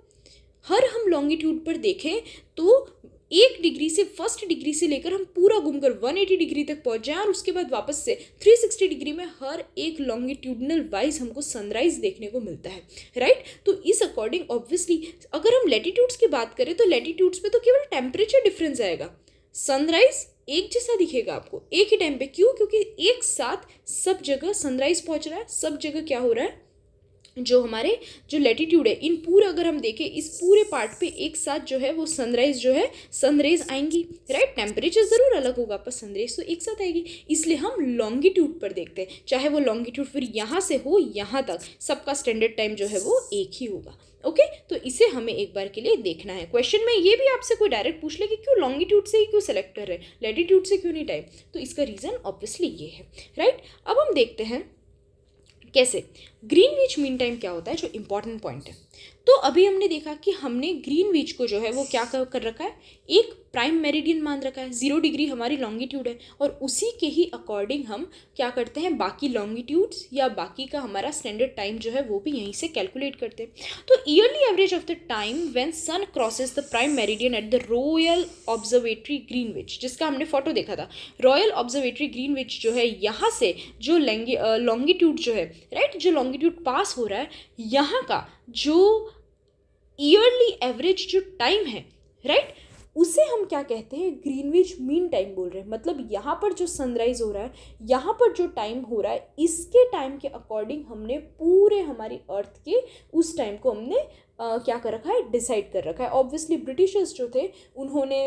हर हम लॉन्गिट्यूड पर देखें तो 1 डिग्री से, फर्स्ट डिग्री से लेकर हम पूरा घूमकर 180 डिग्री तक पहुंच जाएं और उसके बाद वापस से 360 डिग्री में हर एक लॉन्गिट्यूडनल वाइज हमको सनराइज देखने को मिलता है, राइट। तो इस अकॉर्डिंग ऑब्वियसली अगर हम लैटिट्यूड्स की बात करें तो लैटिट्यूड्स पे तो केवल टेम्परेचर डिफरेंस आएगा, सनराइज एक जैसा दिखेगा आपको एक ही टाइम पे। क्यों, क्योंकि एक साथ सब जगह सनराइज पहुंच रहा है, सब जगह क्या हो रहा है, जो हमारे जो लैटिट्यूड है इन पूरा अगर हम देखें इस पूरे पार्ट पे एक साथ जो है वो सनराइज जो है सनरेज आएंगी, राइट। टेम्परेचर ज़रूर अलग होगा पर सनरेज तो एक साथ आएगी, इसलिए हम लॉन्गिट्यूड पर देखते हैं, चाहे वो लॉन्गिट्यूड फिर यहाँ से हो यहाँ तक, सबका स्टैंडर्ड टाइम जो है वो एक ही होगा, ओके। तो इसे हमें एक बार के लिए देखना है। क्वेश्चन में ये भी आपसे कोई डायरेक्ट पूछ ले कि क्यों लॉन्गिट्यूड से ही क्यों सेलेक्ट कर रहे हैं, लैटिट्यूड से क्यों नहीं टाइम, तो इसका रीज़न ऑब्वियसली ये है, राइट। अब हम देखते हैं कैसे ग्रीनविच मीन टाइम क्या होता है, जो इंपॉर्टेंट पॉइंट है। तो अभी हमने देखा कि हमने ग्रीनविच को जो है वो क्या कर रखा है, एक प्राइम मेरिडियन मान रखा है, 0 डिग्री हमारी लॉन्गिट्यूड है, और उसी के ही अकॉर्डिंग हम क्या करते हैं, बाकी लॉन्गिट्यूड्स या बाकी का हमारा स्टैंडर्ड टाइम जो है वो भी यहीं से कैलकुलेट करते हैं। तो yearly average of the time when sun crosses the prime meridian at the Royal Observatory Greenwich, जिसका हमने फोटो देखा था, रॉयल ऑब्जर्वेटरी ग्रीनविच जो है यहाँ से जो लॉन्गिट्यूड जो है, राइट, जो लॉन्गिट्यूड पास हो रहा है यहाँ का जो ईयरली एवरेज जो टाइम है, राइट, उसे हम क्या कहते हैं, ग्रीनविच मीन टाइम बोल रहे हैं। मतलब यहाँ पर जो सनराइज हो रहा है, यहाँ पर जो टाइम हो रहा है, इसके टाइम के अकॉर्डिंग हमने पूरे हमारी अर्थ के उस टाइम को हमने क्या कर रखा है, डिसाइड कर रखा है। ऑब्वियसली ब्रिटिशर्स जो थे उन्होंने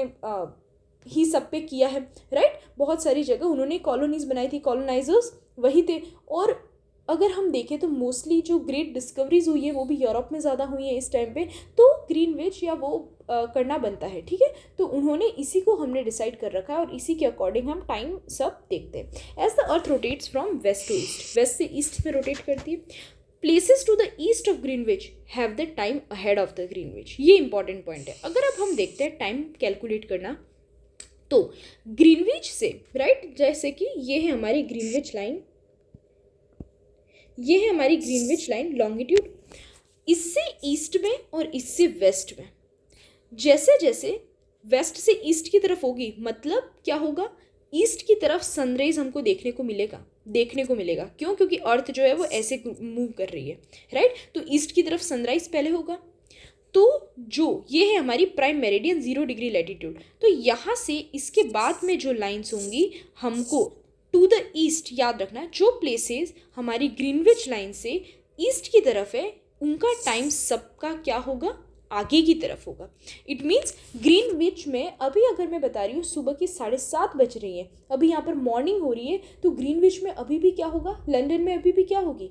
ही सब पे किया है, राइट। बहुत सारी जगह उन्होंने कॉलोनीज बनाई थी, कॉलोनाइजर्स वही थे। और अगर हम देखें तो मोस्टली जो ग्रेट डिस्कवरीज हुई है वो भी यूरोप में ज़्यादा हुई है इस टाइम पे, तो ग्रीनविच या वो करना बनता है, ठीक है। तो उन्होंने इसी को हमने डिसाइड कर रखा है और इसी के अकॉर्डिंग हम टाइम सब देखते हैं। As the earth rotates from west to east, west से ईस्ट में रोटेट करती है। Places to the east of Greenwich have the time ahead of the Greenwich, ये इंपॉर्टेंट पॉइंट है। अगर अब हम देखते हैं टाइम कैलकुलेट करना, तो ग्रीनविच से, राइट, जैसे कि ये है हमारी ग्रीनविच लाइन, ये है हमारी ग्रीनविच लाइन लॉन्गिट्यूड, इससे ईस्ट में और इससे वेस्ट में, जैसे जैसे वेस्ट से ईस्ट की तरफ होगी मतलब क्या होगा, ईस्ट की तरफ सनराइज हमको देखने को मिलेगा। क्यों, क्योंकि अर्थ जो है वो ऐसे मूव कर रही है, राइट। तो ईस्ट की तरफ सनराइज पहले होगा। तो जो ये है हमारी प्राइम मेरिडियन 0 डिग्री लैटिट्यूड, तो यहाँ से इसके बाद में जो लाइन्स होंगी हमको टू द ईस्ट, याद रखना जो प्लेसेस हमारी ग्रीनविच लाइन से ईस्ट की तरफ है उनका टाइम सबका क्या होगा, आगे की तरफ होगा। इट मीन्स ग्रीनविच में अभी अगर मैं बता रही हूँ सुबह की 7:30 बज रही है, अभी यहाँ पर मॉर्निंग हो रही है, तो ग्रीनविच में अभी भी क्या होगा, लंदन में अभी भी क्या होगी,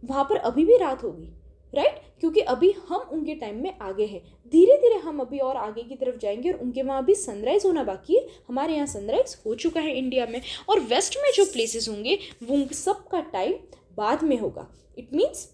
वहाँ पर अभी भी रात होगी, राइट। क्योंकि अभी हम उनके टाइम में आगे हैं, धीरे धीरे हम अभी और आगे की तरफ जाएंगे और उनके वहाँ अभी सनराइज होना बाकी है, हमारे यहाँ सनराइज हो चुका है इंडिया में। और वेस्ट में जो प्लेसेस होंगे वो सब का टाइम बाद में होगा। इट मीन्स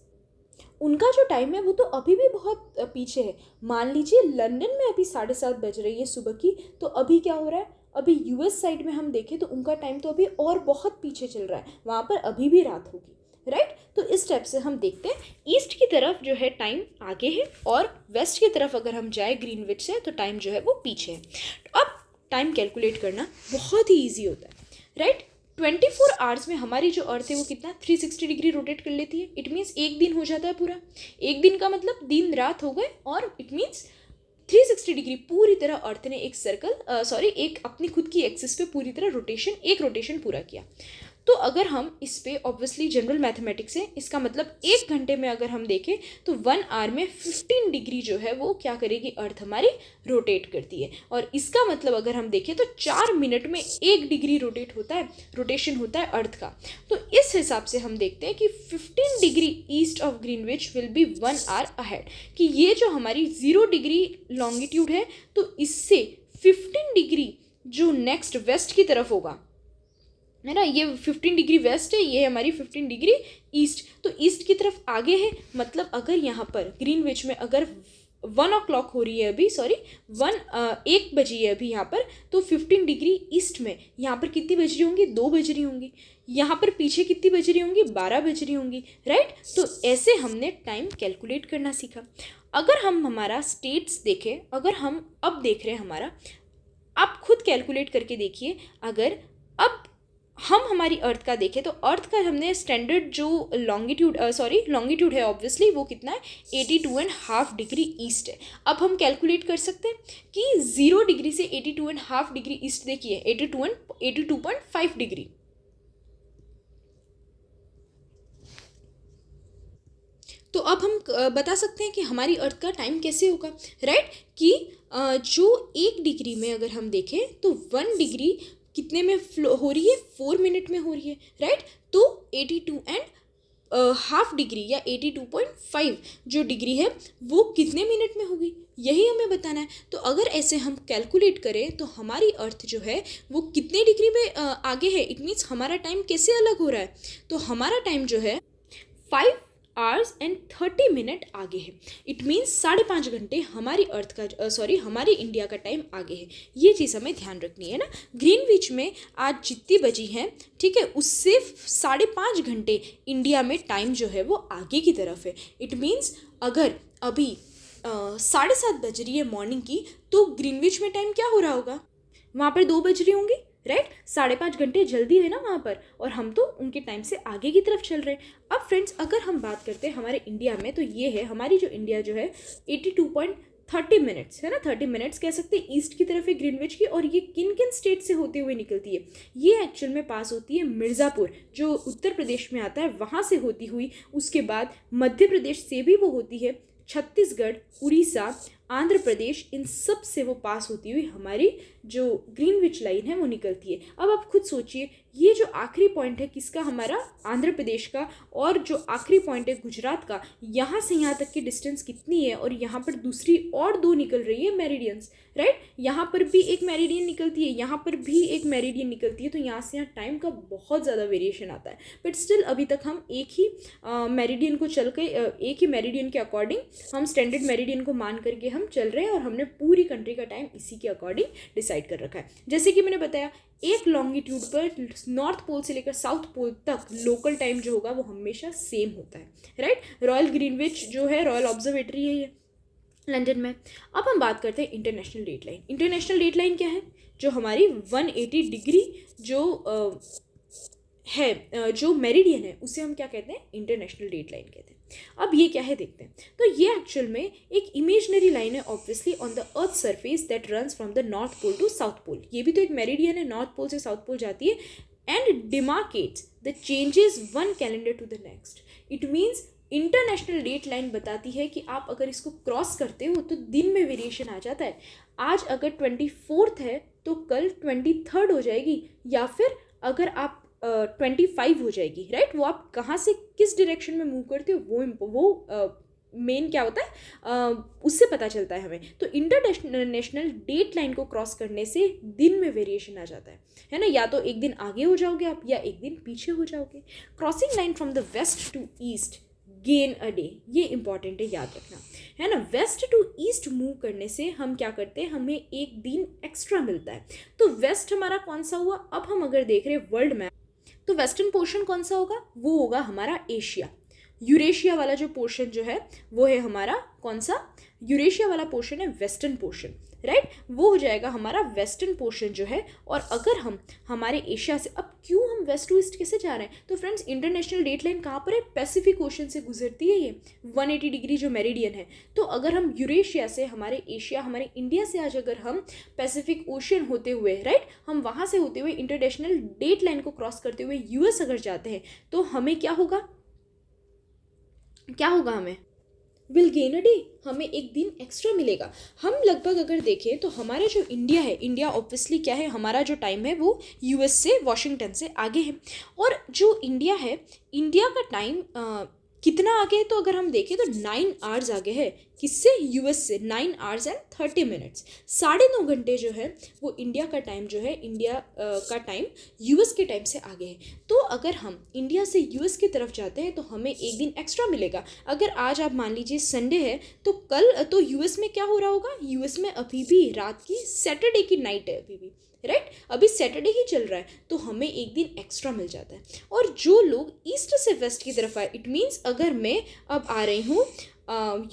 उनका जो टाइम है वो तो अभी भी बहुत पीछे है। मान लीजिए लंदन में अभी 7:30 बज रही है सुबह की, तो अभी क्या हो रहा है, अभी यूएस साइड में हम देखें तो उनका टाइम तो अभी और बहुत पीछे चल रहा है, वहाँ पर अभी भी रात होगी, राइट। तो इस टाइप से हम देखते हैं ईस्ट की तरफ जो है टाइम आगे है और वेस्ट की तरफ अगर हम जाए ग्रीनविच से तो टाइम जो है वो पीछे है। अब टाइम कैलकुलेट करना बहुत ही ईजी होता है, राइट। 24 आवर्स में हमारी जो अर्थ है वो कितना 360 डिग्री रोटेट कर लेती है। इट मीन्स एक दिन हो जाता है पूरा, एक दिन का मतलब दिन रात हो गए, और इट मीन्स 360 डिग्री पूरी तरह अर्थ ने एक सर्कल एक अपनी खुद की एक्सिस पे पूरी तरह एक रोटेशन पूरा किया। तो अगर हम इस पे ऑब्वियसली जनरल मैथमेटिक्स है, इसका मतलब 1 घंटे में अगर हम देखें तो 1 आवर में 15 डिग्री जो है वो क्या करेगी, अर्थ हमारी रोटेट करती है। और इसका मतलब अगर हम देखें तो 4 मिनट में 1 डिग्री रोटेशन होता है अर्थ का। तो इस हिसाब से हम देखते हैं कि 15 degree east of Greenwich will be 1 hour ahead, कि ये जो हमारी 0 डिग्री लॉन्गिट्यूड है तो इससे 15 डिग्री जो नेक्स्ट वेस्ट की तरफ होगा, है ना, ये 15 डिग्री वेस्ट है, ये हमारी 15 डिग्री ईस्ट, तो ईस्ट की तरफ आगे है। मतलब अगर यहाँ पर ग्रीनविच में अगर 1 o'clock हो रही है अभी, सॉरी 1 बजी है अभी यहाँ पर, तो 15 डिग्री ईस्ट में यहाँ पर कितनी बज रही होंगी, 2 बज रही होंगी। यहाँ पर पीछे कितनी बज रही होंगी, 12 बज रही होंगी, राइट। तो ऐसे हमने टाइम कैलकुलेट करना सीखा। अगर हम हमारा स्टेट्स देखें, अगर हम अब देख रहे हैं हमारा, आप खुद कैलकुलेट करके देखिए, अगर अब हम हमारी अर्थ का देखें तो अर्थ का हमने स्टैंडर्ड जो लॉन्गिट्यूड है ऑब्वियसली वो कितना है, 82.5 डिग्री ईस्ट है। अब हम कैलकुलेट कर सकते हैं कि 0 डिग्री से 82.5 डिग्री ईस्ट देखिए 82.5 डिग्री। तो अब हम बता सकते हैं कि हमारी अर्थ का टाइम कैसे होगा, राइट, कि जो 1 डिग्री में अगर हम देखें तो 1 डिग्री कितने में फ्लो हो रही है, 4 मिनट में हो रही है, राइट। तो 82.5 डिग्री या 82.5 जो डिग्री है वो कितने मिनट में होगी, यही हमें बताना है। तो अगर ऐसे हम कैलकुलेट करें तो हमारी अर्थ जो है वो कितने डिग्री में आगे है, इट मीन्स हमारा टाइम कैसे अलग हो रहा है। तो हमारा टाइम जो है 5 hours and 30 मिनट आगे है। इट मीन्स 5.5 घंटे हमारी अर्थ का हमारी इंडिया का टाइम आगे है। ये चीज़ हमें ध्यान रखनी है ना। ग्रीनविच में आज जितनी बजी है, ठीक है, उससे 5.5 घंटे इंडिया में टाइम जो है वो आगे की तरफ है। इट मीन्स अगर अभी 7:30 बज रही है मॉर्निंग की, तो ग्रीनविच में टाइम क्या हो रहा होगा, वहाँ पर 2 बज रही होंगी, राइट। 5.5 घंटे जल्दी है ना वहाँ पर, और हम तो उनके टाइम से आगे की तरफ चल रहे हैं। अब फ्रेंड्स अगर हम बात करते हैं हमारे इंडिया में, तो ये है हमारी जो इंडिया जो है 82.30 मिनट्स है ना, 30 मिनट्स कह सकते हैं ईस्ट की तरफ है ग्रीनविच की। और ये किन किन स्टेट से होते हुए निकलती है, ये एक्चुअल में पास होती है मिर्ज़ापुर जो उत्तर प्रदेश में आता है, वहाँ से होती हुई, उसके बाद मध्य प्रदेश से भी वो होती है, छत्तीसगढ़, उड़ीसा, आंध्र प्रदेश, इन सब से वो पास होती हुई हमारी जो ग्रीनविच लाइन है वो निकलती है। अब आप खुद सोचिए, ये जो आखिरी पॉइंट है किसका, हमारा आंध्र प्रदेश का, और जो आखिरी पॉइंट है गुजरात का, यहाँ से यहाँ तक की डिस्टेंस कितनी है, और यहाँ पर दूसरी और 2 निकल रही है मेरिडियंस, राइट। यहाँ पर भी एक मेरिडियन निकलती है, यहाँ पर भी एक मेरिडियन निकलती है, तो यहाँ से यहाँ टाइम का बहुत ज़्यादा वेरिएशन आता है। बट स्टिल अभी तक हम एक ही मेरिडियन को चल के एक ही मेरिडियन के अकॉर्डिंग, हम स्टैंडर्ड मेरिडियन को मान करके हम चल रहे हैं, और हमने पूरी कंट्री का टाइम इसी के अकॉर्डिंग डिसाइड कर रखा है। जैसे कि मैंने बताया, एक लॉन्गिट्यूड पर नॉर्थ पोल से लेकर साउथ पोल तक लोकल टाइम जो होगा वो हमेशा सेम होता है, राइट। रॉयल ग्रीनविच जो है रॉयल ऑब्जर्वेटरी है ये लंदन में। अब हम बात करते हैं international date line. International date line क्या है, जो हमारी 180 डिग्री जो जो मेरिडियन है उसे हम क्या कहते हैं, इंटरनेशनल डेट लाइन कहते हैं। अब ये क्या है देखते हैं। तो ये एक्चुअल में एक इमेजनरी लाइन है obviously on the earth surface that runs from the north pole to south pole. ये भी तो एक मेरिडियन है, नॉर्थ पोल से साउथ पोल जाती है, and demarcates the changes one calendar to the next. It means international date line बताती है कि आप अगर इसको क्रॉस करते हो तो दिन में वेरिएशन आ जाता है। आज अगर 24 है तो कल 23 हो जाएगी, या फिर अगर आप 25 हो जाएगी, राइट। वो आप कहाँ से किस डायरेक्शन में मूव करते हो वो मेन क्या होता है, उससे पता चलता है हमें। तो इंटरनेशनल डेट लाइन को क्रॉस करने से दिन में वेरिएशन आ जाता है ना। या तो एक दिन आगे हो जाओगे आप, या एक दिन पीछे हो जाओगे। Crossing line from the west to east gain a day, ये इंपॉर्टेंट है, याद रखना, है ना। वेस्ट टू ईस्ट मूव करने से हम क्या करते हैं, हमें एक दिन एक्स्ट्रा मिलता है। तो वेस्ट हमारा कौन सा हुआ, अब हम अगर देख रहे हैं वर्ल्ड मैप, तो वेस्टर्न पोर्शन कौन सा होगा, वो होगा हमारा एशिया। यूरेशिया वाला जो पोर्शन जो है वो है हमारा कौन सा, यूरेशिया वाला पोर्शन है वेस्टर्न पोर्शन, राइट, वो हो जाएगा हमारा वेस्टर्न पोर्शन जो है। और अगर हम हमारे एशिया से, अब क्यों हम वेस्ट टू ईस्ट कैसे जा रहे हैं, तो फ्रेंड्स इंटरनेशनल डेट लाइन कहाँ पर है, पैसिफिक ओशन से गुजरती है ये 180 डिग्री जो मेरिडियन है। तो अगर हम यूरेशिया से, हमारे एशिया, हमारे इंडिया से आज अगर हम पैसिफिक ओशन होते हुए, राइट, हम वहाँ से होते हुए इंटरनेशनल डेट लाइन को क्रॉस करते हुए यूएस अगर जाते हैं, तो हमें क्या होगा, क्या होगा, हमें विल गेन अ डे, हमें एक दिन एक्स्ट्रा मिलेगा। हम लगभग अगर देखें तो हमारा जो इंडिया है, इंडिया ऑब्वियसली क्या है, हमारा जो टाइम है वो यूएस से, वॉशिंगटन से आगे है। और जो इंडिया है, इंडिया का टाइम कितना आगे है, तो अगर हम देखें तो 9 आवर्स आगे है, किससे, यूएस से, 9 आवर्स एंड 30 मिनट्स, 9.5 घंटे जो है वो इंडिया का टाइम जो है, इंडिया का टाइम यूएस के टाइम से आगे है। तो अगर हम इंडिया से यूएस की तरफ जाते हैं तो हमें एक दिन एक्स्ट्रा मिलेगा। अगर आज आप मान लीजिए संडे है, तो कल तो यूएस में क्या हो रहा होगा, यूएस में अभी भी रात की, सैटरडे की नाइट है अभी भी, राइट, अभी सैटरडे ही चल रहा है, तो हमें एक दिन एक्स्ट्रा मिल जाता है। और जो लोग ईस्ट से वेस्ट की तरफ आए, इट मीन्स अगर मैं अब आ रही हूँ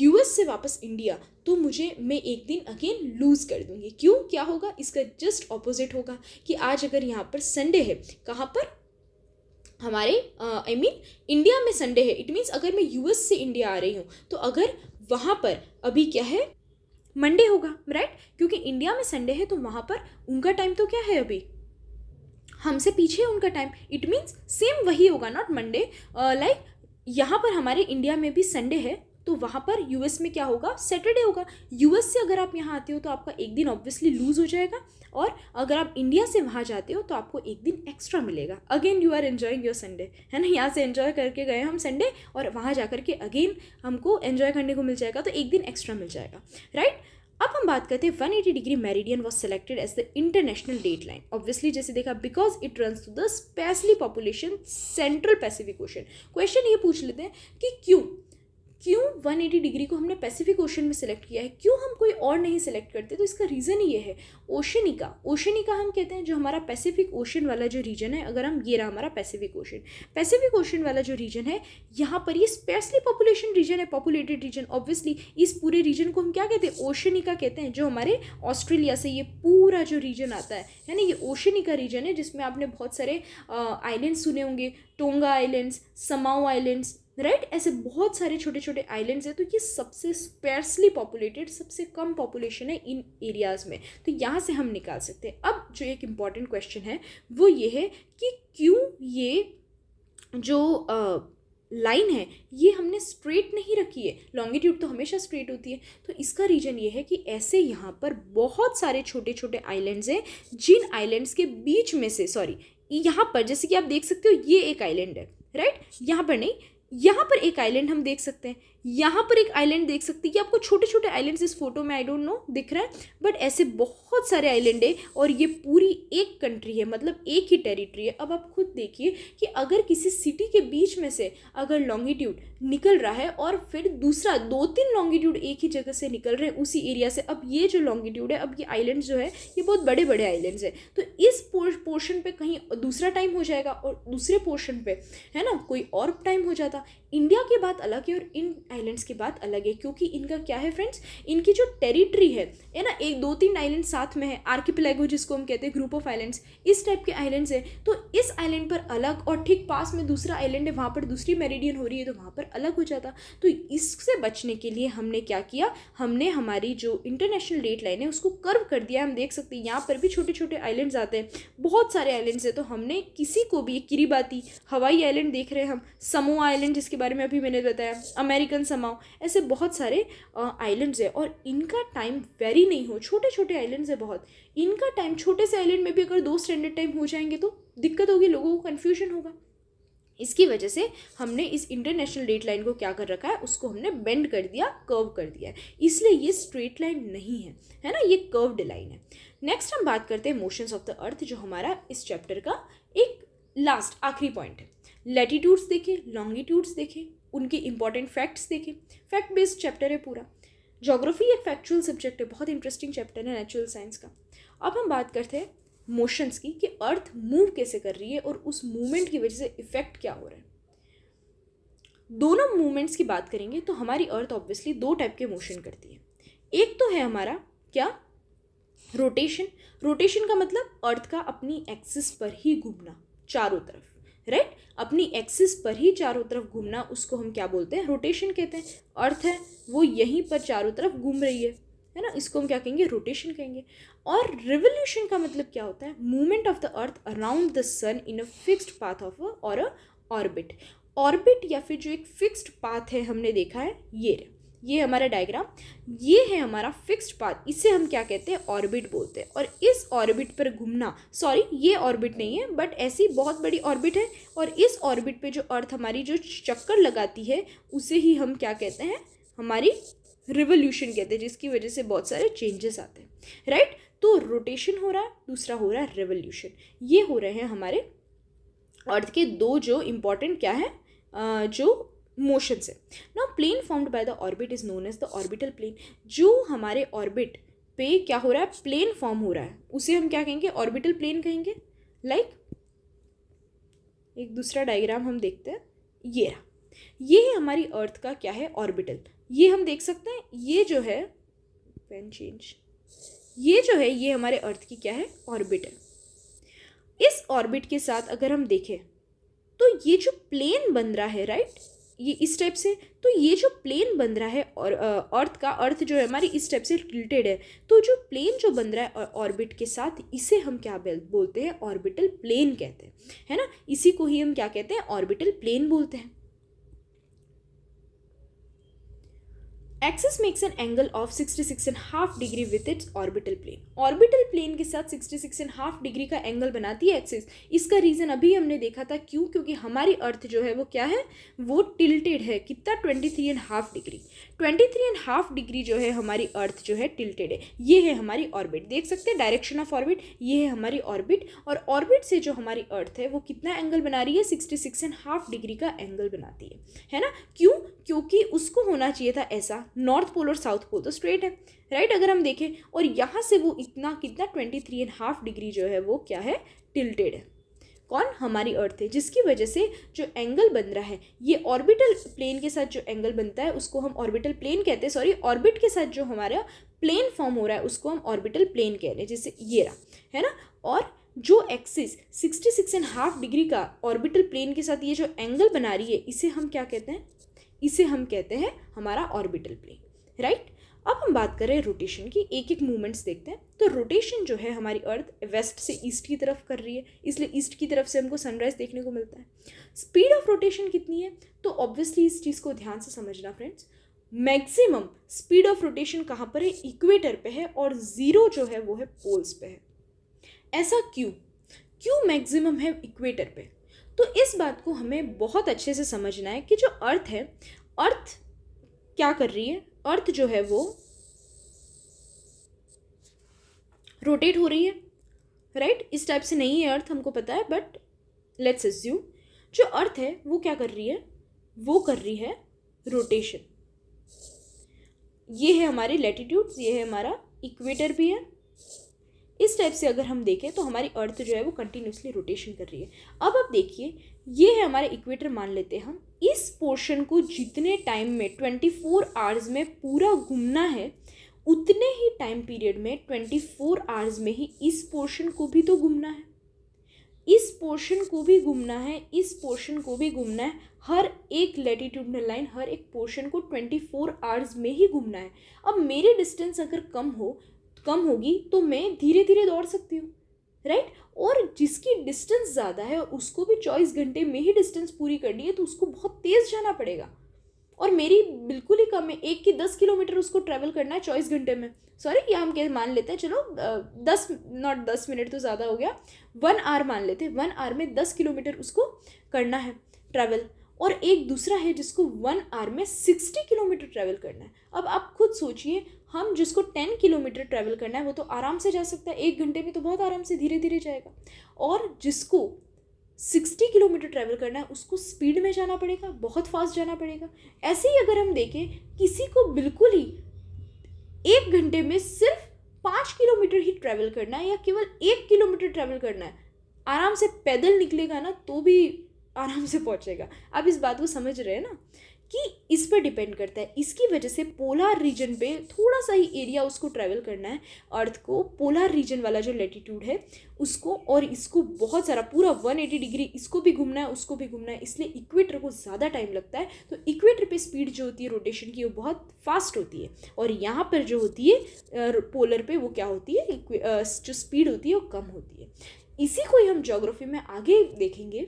यूएस से वापस इंडिया, तो मैं एक दिन अगेन लूज़ कर दूंगी। क्यों, क्या होगा, इसका जस्ट ऑपोजिट होगा कि आज अगर यहाँ पर संडे है, कहाँ पर, हमारे आई मीन इंडिया में संडे है, इट मीन्स अगर मैं यूएस से इंडिया आ रही हूँ, तो अगर वहाँ पर अभी क्या है, मंडे होगा, राइट, क्योंकि इंडिया में संडे है, तो वहाँ पर उनका टाइम तो क्या है, अभी हमसे पीछे है उनका टाइम, इट मीन्स सेम वही होगा, नॉट मंडे, लाइक यहाँ पर हमारे इंडिया में भी संडे है, तो वहाँ पर यूएस में क्या होगा, सैटरडे होगा। यूएस से अगर आप यहाँ आते हो तो आपका एक दिन ऑब्वियसली लूज हो जाएगा, और अगर आप इंडिया से वहाँ जाते हो तो आपको एक दिन एक्स्ट्रा मिलेगा। Again you are enjoying your Sunday, है ना, यहाँ से एन्जॉय करके गए हम संडे, और वहाँ जा करके अगेन हमको एन्जॉय करने को मिल जाएगा, तो एक दिन एक्स्ट्रा मिल जाएगा, राइट। अब हम बात करते हैं 180 degree meridian was selected as the international date line. Obviously जैसे देखा, because it runs to the specially population central Pacific ocean. Question ये पूछ लेते हैं कि क्यों 180 डिग्री को हमने पैसिफिक ओशन में सेलेक्ट किया है, क्यों हम कोई और नहीं सेलेक्ट करते, तो इसका रीज़न ये है, ओशनिका हम कहते हैं जो हमारा पैसिफिक ओशन वाला जो रीजन है। अगर हम, ये रहा हमारा पैसिफिक ओशन वाला जो रीजन है, यहाँ पर ये स्पेशली पॉपुलेशन रीजन है, पॉपुलेटेड रीजन। ऑब्वियसली इस पूरे रीजन को हम क्या कहते हैं, ओशनिका कहते हैं। जो हमारे ऑस्ट्रेलिया से ये पूरा जो रीजन आता है ना, ये ओशनिका रीजन है, जिसमें आपने बहुत सारे आइलैंड सुने होंगे, टोंगा आइलैंड्स, समाओ आइलैंड्स, राइट, ऐसे बहुत सारे छोटे छोटे आइलैंड्स हैं। तो ये सबसे स्पेर्सली पॉपुलेटेड, सबसे कम पॉपुलेशन है इन एरियाज़ में, तो यहाँ से हम निकाल सकते हैं। अब जो एक इम्पॉर्टेंट क्वेश्चन है वो ये है कि क्यों ये जो लाइन है ये हमने स्ट्रेट नहीं रखी है, लॉन्गिट्यूड तो हमेशा स्ट्रेट होती है। तो इसका रीज़न ये है कि ऐसे यहाँ पर बहुत सारे छोटे छोटे आइलैंड्स हैं, जिन आइलैंड्स के बीच में से, यहाँ पर जैसे कि आप देख सकते हो, ये एक आइलैंड है, राइट, यहाँ पर नहीं, यहाँ पर एक आइलैंड हम देख सकते हैं, यहाँ पर एक आइलैंड देख सकते हैं। कि आपको छोटे छोटे आइलैंड्स इस फोटो में आई डोंट नो दिख रहा है, बट ऐसे बहुत सारे आइलैंड है, और ये पूरी एक कंट्री है, मतलब एक ही टेरिटरी है। अब आप खुद देखिए कि अगर किसी सिटी के बीच में से अगर लॉन्गिट्यूड निकल रहा है, और फिर दूसरा 2-3 लॉन्गिट्यूड एक ही जगह से निकल रहे हैं उसी एरिया से, अब ये जो लॉन्गिट्यूड है, अब ये आइलैंड्स जो है ये बहुत बड़े बड़े आइलैंड्स है, तो इस पोर्शन पे कहीं दूसरा टाइम हो जाएगा, और दूसरे पोर्शन पे, है ना, कोई और टाइम हो जाता। इंडिया की बात अलग है और इन आइलैंड्स की बात अलग है, क्योंकि इनका क्या है फ्रेंड्स, इनकी जो टेरिटरी है ना, 1-2-3 आइलैंड साथ में है, आर्किपेलागो जिसको हम कहते हैं, ग्रुप ऑफ आइलैंड्स, इस टाइप के आइलैंड्स है। तो इस आइलैंड पर अलग, और ठीक पास में दूसरा आइलैंड है, वहाँ पर दूसरी मेरिडियन हो रही है, तो वहाँ पर अलग हो जाता। तो इससे बचने के लिए हमने क्या किया, हमने हमारी जो इंटरनेशनल डेट लाइन है उसको कर्व कर दिया। हम देख सकते हैं यहाँ पर भी छोटे छोटे आइलैंड्स आते हैं, बहुत सारे आइलैंड्स है, तो हमने किसी को भी, किरिबाती हवाई आइलैंड देख रहे हैं हम, समोआ आइलैंड जिसके बारे में अभी मैंने बताया, अमेरिकन समाओ, ऐसे बहुत सारे आइलैंड्स है, और इनका टाइम वेरी नहीं हो, छोटे छोटे आइलैंड्स है बहुत, इनका टाइम, छोटे से आइलैंड में भी अगर 2 स्टैंडर्ड टाइम हो जाएंगे तो दिक्कत होगी, लोगों को कन्फ्यूजन होगा। इसकी वजह से हमने इस इंटरनेशनल डेट लाइन को क्या कर रखा है, उसको हमने बेंड कर दिया, कर्व कर दिया है, इसलिए ये स्ट्रेट लाइन नहीं है ना, ये कर्व्ड लाइन है। नेक्स्ट हम बात करते हैं मोशंस ऑफ द अर्थ, जो हमारा इस चैप्टर का एक लास्ट आखिरी पॉइंट है। लैटिट्यूड्स देखें, लॉन्गिट्यूड्स देखें, उनके इंपॉर्टेंट फैक्ट्स देखें, फैक्ट बेस्ड चैप्टर है पूरा। ज्योग्राफी एक फैक्चुअल सब्जेक्ट है, बहुत इंटरेस्टिंग चैप्टर है नेचुरल साइंस का। अब हम बात करते हैं मोशंस की, कि अर्थ मूव कैसे कर रही है और उस मूवमेंट की वजह से इफेक्ट क्या हो रहा है। दोनों मूवमेंट्स की बात करेंगे तो हमारी अर्थ ऑब्वियसली 2 टाइप के मोशन करती है। एक तो है हमारा क्या, रोटेशन, रोटेशन का मतलब अर्थ का अपनी एक्सिस पर ही घूमना चारों तरफ, राइट अपनी एक्सिस पर ही चारों तरफ घूमना, उसको हम क्या बोलते हैं, रोटेशन कहते हैं। अर्थ है वो यहीं पर चारों तरफ घूम रही है ना, इसको हम क्या कहेंगे, रोटेशन कहेंगे। और रिवोल्यूशन का मतलब क्या होता है, movement of the earth around the sun in a fixed path of और अ ऑर्बिट। ऑर्बिट या फिर जो एक फिक्स्ड पाथ है हमने देखा है, ये हमारा डायग्राम, ये है हमारा फिक्स्ड पाथ, इसे हम क्या कहते हैं, ऑर्बिट बोलते हैं। और इस ऑर्बिट पर घूमना, सॉरी ये ऑर्बिट नहीं है बट ऐसी बहुत बड़ी ऑर्बिट है, और इस ऑर्बिट पे जो अर्थ हमारी जो चक्कर लगाती है उसे ही हम क्या कहते हैं, हमारी रिवोल्यूशन कहते हैं, जिसकी वजह से बहुत सारे चेंजेस आते हैं, राइट। तो रोटेशन हो रहा है, दूसरा हो रहा है रिवोल्यूशन, ये हो रहे हैं हमारे अर्थ के दो जो इम्पॉर्टेंट क्या है, जो मोशंस है। Now plane formed by the orbit is known as the orbital plane. जो हमारे ऑर्बिट पे क्या हो रहा है, प्लेन फॉर्म हो रहा है, उसे हम क्या कहेंगे, ऑर्बिटल प्लेन कहेंगे। लाइक एक दूसरा डायग्राम हम देखते हैं, ये रहा, ये है हमारी अर्थ का क्या है, ऑर्बिटल। ये हम देख सकते हैं, ये जो है पेन चेंज, ये जो है ये हमारे अर्थ की क्या है, ऑर्बिट है। इस ऑर्बिट के साथ अगर हम देखें तो ये जो प्लेन बन रहा है, राइट, ये इस टाइप से, तो ये जो प्लेन बन रहा है और अर्थ का, अर्थ जो है हमारी इस टाइप से टिल्टेड है, तो जो प्लेन जो बन रहा है ऑर्बिट के साथ, इसे हम क्या बोलते हैं, ऑर्बिटल प्लेन कहते हैं, है ना, इसी को ही हम क्या कहते हैं, ऑर्बिटल प्लेन बोलते हैं। Axis makes an angle of 66.5 degree with its orbital plane. Orbital plane के साथ 66.5 डिग्री का एंगल बनाती है एक्सिस। इसका रीज़न अभी हमने देखा था, क्यों, क्योंकि हमारी अर्थ जो है वो क्या है, वो टिल्टेड है, कितना 23.5 डिग्री, 23.5 डिग्री जो है हमारी अर्थ जो है टिल्टेड है। ये है हमारी ऑर्बिट, देख सकते हैं डायरेक्शन ऑफ ऑर्बिट, ये है हमारी ऑर्बिट, और ऑर्बिट से जो हमारी अर्थ है वो कितना एंगल बना रही है, 66.5 डिग्री का एंगल बनाती है ना। क्यों, क्योंकि उसको होना चाहिए था ऐसा, नॉर्थ पोल और साउथ पोल तो स्ट्रेट है, राइट, अगर हम देखें, और यहाँ से वो इतना कितना 23.5 डिग्री जो है वो क्या है, टिल्टेड है। कौन, हमारी अर्थ है, जिसकी वजह से जो एंगल बन रहा है, ये ऑर्बिटल प्लेन के साथ जो एंगल बनता है उसको हम ऑर्बिटल प्लेन कहते हैं, सॉरी ऑर्बिट के साथ जो हमारा प्लेन फॉर्म हो रहा है उसको हम ऑर्बिटल प्लेन कह रहे हैं, जैसे ये रहा, है ना। और जो एक्सिस 66.5 डिग्री का ऑर्बिटल प्लेन के साथ ये जो एंगल बना रही है, इसे हम क्या कहते हैं, इसे हम कहते हैं हमारा ऑर्बिटल प्लेन, राइट। अब हम बात करें रोटेशन की, एक एक मूवमेंट्स देखते हैं। तो रोटेशन जो है हमारी अर्थ वेस्ट से ईस्ट की तरफ कर रही है, इसलिए ईस्ट की तरफ से हमको सनराइज देखने को मिलता है। स्पीड ऑफ रोटेशन कितनी है, तो ऑब्वियसली इस चीज़ को ध्यान से समझना friends, maximum speed of rotation कहाँ पर है, इक्वेटर पे है, और ज़ीरो जो है वो है पोल्स पे है। ऐसा क्यों, क्यों मैक्सिमम है इक्वेटर पे, तो इस बात को हमें बहुत अच्छे से समझना है कि जो अर्थ है, अर्थ क्या कर रही है, अर्थ जो है वो रोटेट हो रही है, राइट, इस टाइप से नहीं है अर्थ, हमको पता है, बट लेट्स अज्यूम जो अर्थ है वो क्या कर रही है, वो कर रही है रोटेशन। ये है हमारी लैटिट्यूड, ये है हमारा इक्वेटर भी है, इस टाइप से अगर हम देखें तो हमारी अर्थ जो है वो कंटिन्यूसली रोटेशन कर रही है। अब आप देखिए, ये है हमारा इक्वेटर मान लेते हैं हम, इस पोर्शन को जितने टाइम में 24 आवर्स में पूरा घूमना है, उतने ही टाइम पीरियड में 24 आवर्स में ही इस पोर्शन को भी तो घूमना है, इस पोर्शन को भी घूमना है, इस पोर्शन को भी घूमना है, हर एक लैटिट्यूडनल लाइन, हर एक पोर्शन को 24 आवर्स में ही घूमना है। अब मेरी डिस्टेंस अगर कम होगी तो मैं धीरे धीरे दौड़ सकती हूँ, राइट, और जिसकी डिस्टेंस ज़्यादा है उसको भी 24 घंटे में ही डिस्टेंस पूरी करनी है, तो उसको बहुत तेज़ जाना पड़ेगा, और मेरी बिल्कुल ही कम है, 1 की 10 किलोमीटर उसको ट्रैवल करना है 24 घंटे में, सॉरी ये हम क्या मान लेते हैं, चलो 10 मिनट तो ज़्यादा हो गया, 1 आवर मान लेते हैं, 1 आवर में 10 किलोमीटर उसको करना है ट्रैवल, और एक दूसरा है जिसको 1 आवर में 60 किलोमीटर ट्रैवल करना है। अब आप खुद सोचिए, हम जिसको 10 किलोमीटर ट्रैवल करना है वो तो आराम से जा सकता है, 1 घंटे में तो बहुत आराम से धीरे धीरे जाएगा, और जिसको 60 किलोमीटर ट्रैवल करना है उसको स्पीड में जाना पड़ेगा, बहुत फास्ट जाना पड़ेगा। ऐसे ही अगर हम देखें, किसी को बिल्कुल ही 1 घंटे में सिर्फ 5 किलोमीटर ही ट्रैवल करना है, या केवल 1 किलोमीटर ट्रैवल करना है, आराम से पैदल निकलेगा ना तो भी आराम से पहुंचेगा। आप इस बात को समझ रहे हैं ना, कि इस पर डिपेंड करता है। इसकी वजह से पोलर रीजन पे थोड़ा सा ही एरिया उसको ट्रैवल करना है, अर्थ को पोलर रीजन वाला जो लैटिट्यूड है उसको, और इसको बहुत सारा पूरा 180 डिग्री इसको भी घूमना है उसको भी घूमना है, इसलिए इक्वेटर को ज़्यादा टाइम लगता है। तो इक्वेटर पे स्पीड जो होती है रोटेशन की वो बहुत फास्ट होती है, और यहाँ पर जो होती है पोलर पे वो क्या होती है, जो स्पीड होती है वो कम होती है। इसी को ही हम ज्योग्राफी में आगे देखेंगे।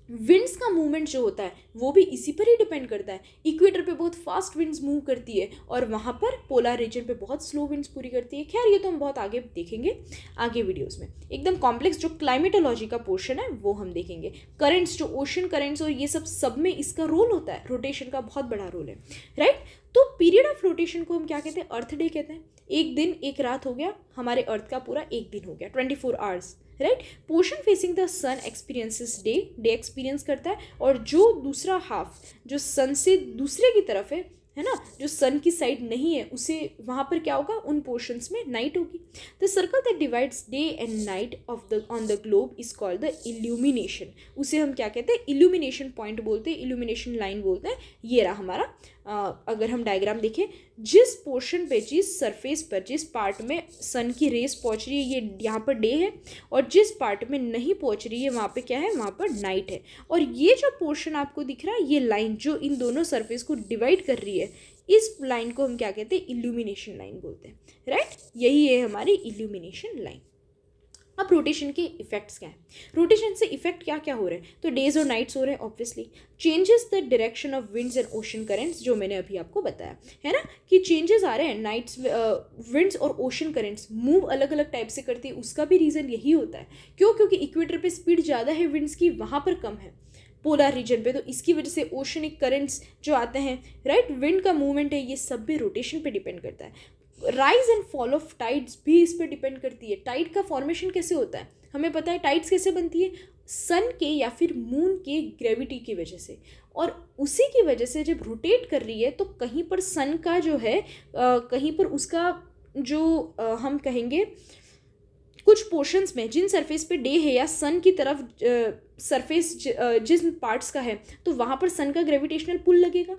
विंड्स का मूवमेंट जो होता है वो भी इसी पर ही डिपेंड करता है। इक्वेटर पे बहुत फास्ट विंड्स मूव करती है और वहाँ पर पोलर रीजन पे बहुत स्लो विंड्स पूरी करती है। खैर ये तो हम बहुत आगे देखेंगे आगे वीडियोस में। एकदम कॉम्प्लेक्स जो क्लाइमेटोलॉजी का पोर्शन है वो हम देखेंगे। करेंट्स, जो ओशन करेंट्स और ये सब में इसका रोल होता है, रोटेशन का बहुत बड़ा रोल है, राइट। तो पीरियड ऑफ रोटेशन को हम क्या कहते हैं, अर्थ डे कहते हैं। एक दिन एक रात हो गया, हमारे अर्थ का पूरा एक दिन हो गया, 24 hours, right. Portion facing the sun experiences day, day experience करता है, और जो दूसरा हाफ जो सन से दूसरे की तरफ है ना, जो सन की साइड नहीं है उसे वहाँ पर क्या होगा, उन पोर्शंस में नाइट होगी। The circle that divides day and night of the on the globe is called the illumination. उसे हम क्या कहते हैं, इल्यूमिनेशन पॉइंट बोलते हैं, इल्यूमिनेशन लाइन बोलते हैं। ये रहा हमारा अगर हम डायग्राम देखें, जिस पोर्शन पे, जिस सरफेस पर, जिस पार्ट में सन की रेस पहुंच रही है ये यहाँ पर डे है, और जिस पार्ट में नहीं पहुंच रही है वहाँ पे क्या है, वहाँ पर नाइट है। और ये जो पोर्शन आपको दिख रहा है, ये लाइन जो इन दोनों सरफेस को डिवाइड कर रही है, इस लाइन को हम क्या कहते हैं, इल्यूमिनेशन लाइन बोलते हैं, राइट। यही है हमारी इल्यूमिनेशन लाइन। अब रोटेशन के इफेक्ट्स क्या हैं, रोटेशन से इफेक्ट क्या क्या हो रहे हैं, तो डेज और नाइट्स हो रहे हैं obviously. Changes the direction of winds and ocean currents, जो मैंने अभी आपको बताया है ना, कि चेंजेस आ रहे हैं, नाइट्स विंड्स और ओशन करेंट्स मूव अलग अलग टाइप से करती है। उसका भी रीज़न यही होता है, क्यों, क्योंकि इक्वेटर पे स्पीड ज़्यादा है विंड्स की, वहाँ पर कम है पोलर रीजन पे, तो इसकी वजह से ओशनिक करंट्स जो आते हैं, राइट, विंड का मूवमेंट है, ये सब भी रोटेशन पे डिपेंड करता है। Rise and fall of tides भी इस पर डिपेंड करती है। टाइड का फॉर्मेशन कैसे होता है, हमें पता है टाइड्स कैसे बनती है, सन के या फिर मून के ग्रेविटी की वजह से, और उसी की वजह से जब रोटेट कर रही है तो कहीं पर सन का जो है कहीं पर उसका जो हम कहेंगे कुछ पोर्शंस में, जिन सरफेस पे डे है या सन की तरफ सरफेस जिन पार्ट्स का है, तो वहाँ पर सन का ग्रेविटेशनल पुल लगेगा।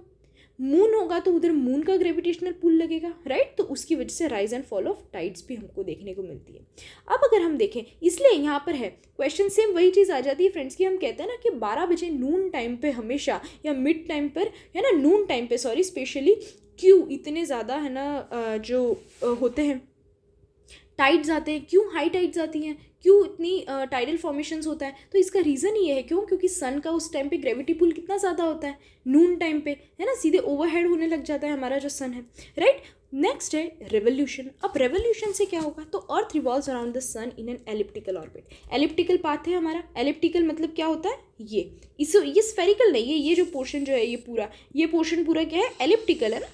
मून होगा तो उधर मून का ग्रेविटेशनल पुल लगेगा, राइट। तो उसकी वजह से rise and fall of tides भी हमको देखने को मिलती है। अब अगर हम देखें, इसलिए यहाँ पर है क्वेश्चन, सेम वही चीज़ आ जाती है फ्रेंड्स की हम कहते हैं ना कि 12 बजे नून टाइम पे हमेशा, या मिड टाइम पर है ना, नून टाइम पे सॉरी स्पेशली, क्यों इतने ज़्यादा है ना जो होते हैं टाइड्स आते हैं, क्यों हाई टाइड्स आती हैं, क्यों इतनी टाइडल फॉर्मेशंस होता है, तो इसका रीज़न ये है, क्यों, क्योंकि सन का उस टाइम पे ग्रेविटी पुल कितना ज़्यादा होता है नून टाइम पे, है ना, सीधे ओवरहेड होने लग जाता है हमारा जो सन है, राइट। नेक्स्ट है रेवोल्यूशन। अब रेवोल्यूशन से क्या होगा, तो earth revolves around the sun in an elliptical orbit. Elliptical path है हमारा, एलिप्टिकल मतलब क्या होता है, ये स्फेरिकल नहीं है, ये जो पोर्शन जो है ये पोर्शन पूरा क्या है, एलिप्टिकल है ना,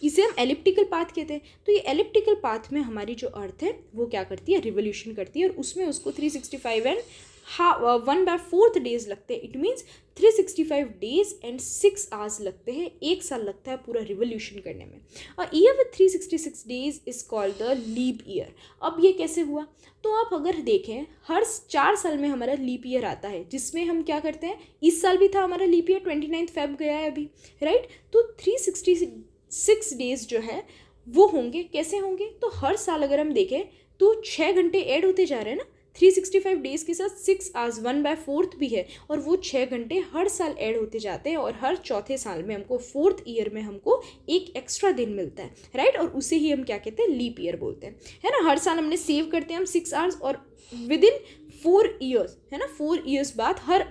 इसे हम एलिप्टिकल पाथ कहते हैं। तो ये एलिप्टिकल पाथ में हमारी जो अर्थ है वो क्या करती है, रिवोल्यूशन करती है, और उसमें उसको 365 एंड 1/4 डेज लगते हैं। It means 365 days and 6 hours लगते हैं, 1 साल लगता है पूरा रिवोल्यूशन करने में। और year with 366 days is called the leap year. अब ये कैसे हुआ, तो आप अगर देखें हर 4 साल में हमारा लीप ईयर आता है, जिसमें हम क्या करते हैं, इस साल भी था हमारा लीप ईयर, 29 फेब गया है अभी, राइट। तो 366 डेज जो है वो होंगे, कैसे होंगे, तो हर साल अगर हम देखें तो 6 घंटे ऐड होते जा रहे हैं ना, 365 डेज के साथ 6 आवर्स 1/4 भी है, और वो 6 घंटे हर साल ऐड होते जाते हैं, और हर चौथे साल में हमको 4th ईयर में हमको एक एक्स्ट्रा दिन मिलता है, राइट। और उसे ही हम क्या कहते हैं, लीप ईयर बोलते हैं, है ना। हर साल हमने सेव करते हैं हम 6 आवर्स, और विद इन 4 ईयर्स, है ना, 4 ईयर्स बाद हर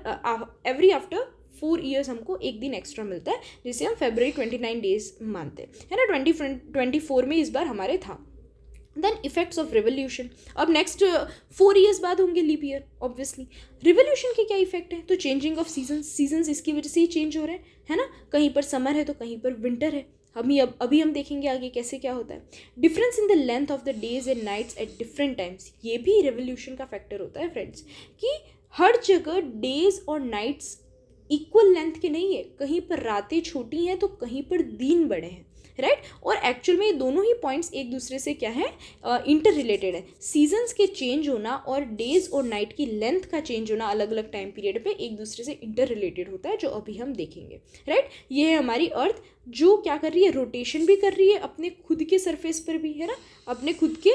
एवरी आफ्टर 4 ईयर्स हमको एक दिन एक्स्ट्रा मिलता है, जिसे हम February 29 डेज मानते हैं, है ना। 2024 में इस बार हमारे था। देन इफेक्ट्स ऑफ रिवोल्यूशन, अब नेक्स्ट 4 ईयर्स बाद होंगे लीप ईयर ऑब्वियसली। रिवोल्यूशन के क्या इफेक्ट है, तो चेंजिंग ऑफ सीजन्स इसकी वजह से ही चेंज हो रहे हैं, है ना। कहीं पर समर है तो कहीं पर विंटर है, अभी हम देखेंगे आगे कैसे क्या होता है। Difference in the length of the days and nights at different times, ये भी रिवोल्यूशन का फैक्टर होता है फ्रेंड्स, कि हर जगह डेज और नाइट्स इक्वल लेंथ के नहीं है, कहीं पर रातें छोटी हैं तो कहीं पर दिन बड़े हैं, राइट। और एक्चुअल में ये दोनों ही पॉइंट्स एक दूसरे से क्या है, इंटर रिलेटेड है। सीजन्स के चेंज होना और डेज और नाइट की लेंथ का चेंज होना अलग अलग टाइम पीरियड पे एक दूसरे से इंटर रिलेटेड होता है, जो अभी हम देखेंगे, राइट। ये है हमारी अर्थ जो क्या कर रही है, रोटेशन भी कर रही है अपने खुद के सरफेस पर भी, है ना, अपने खुद के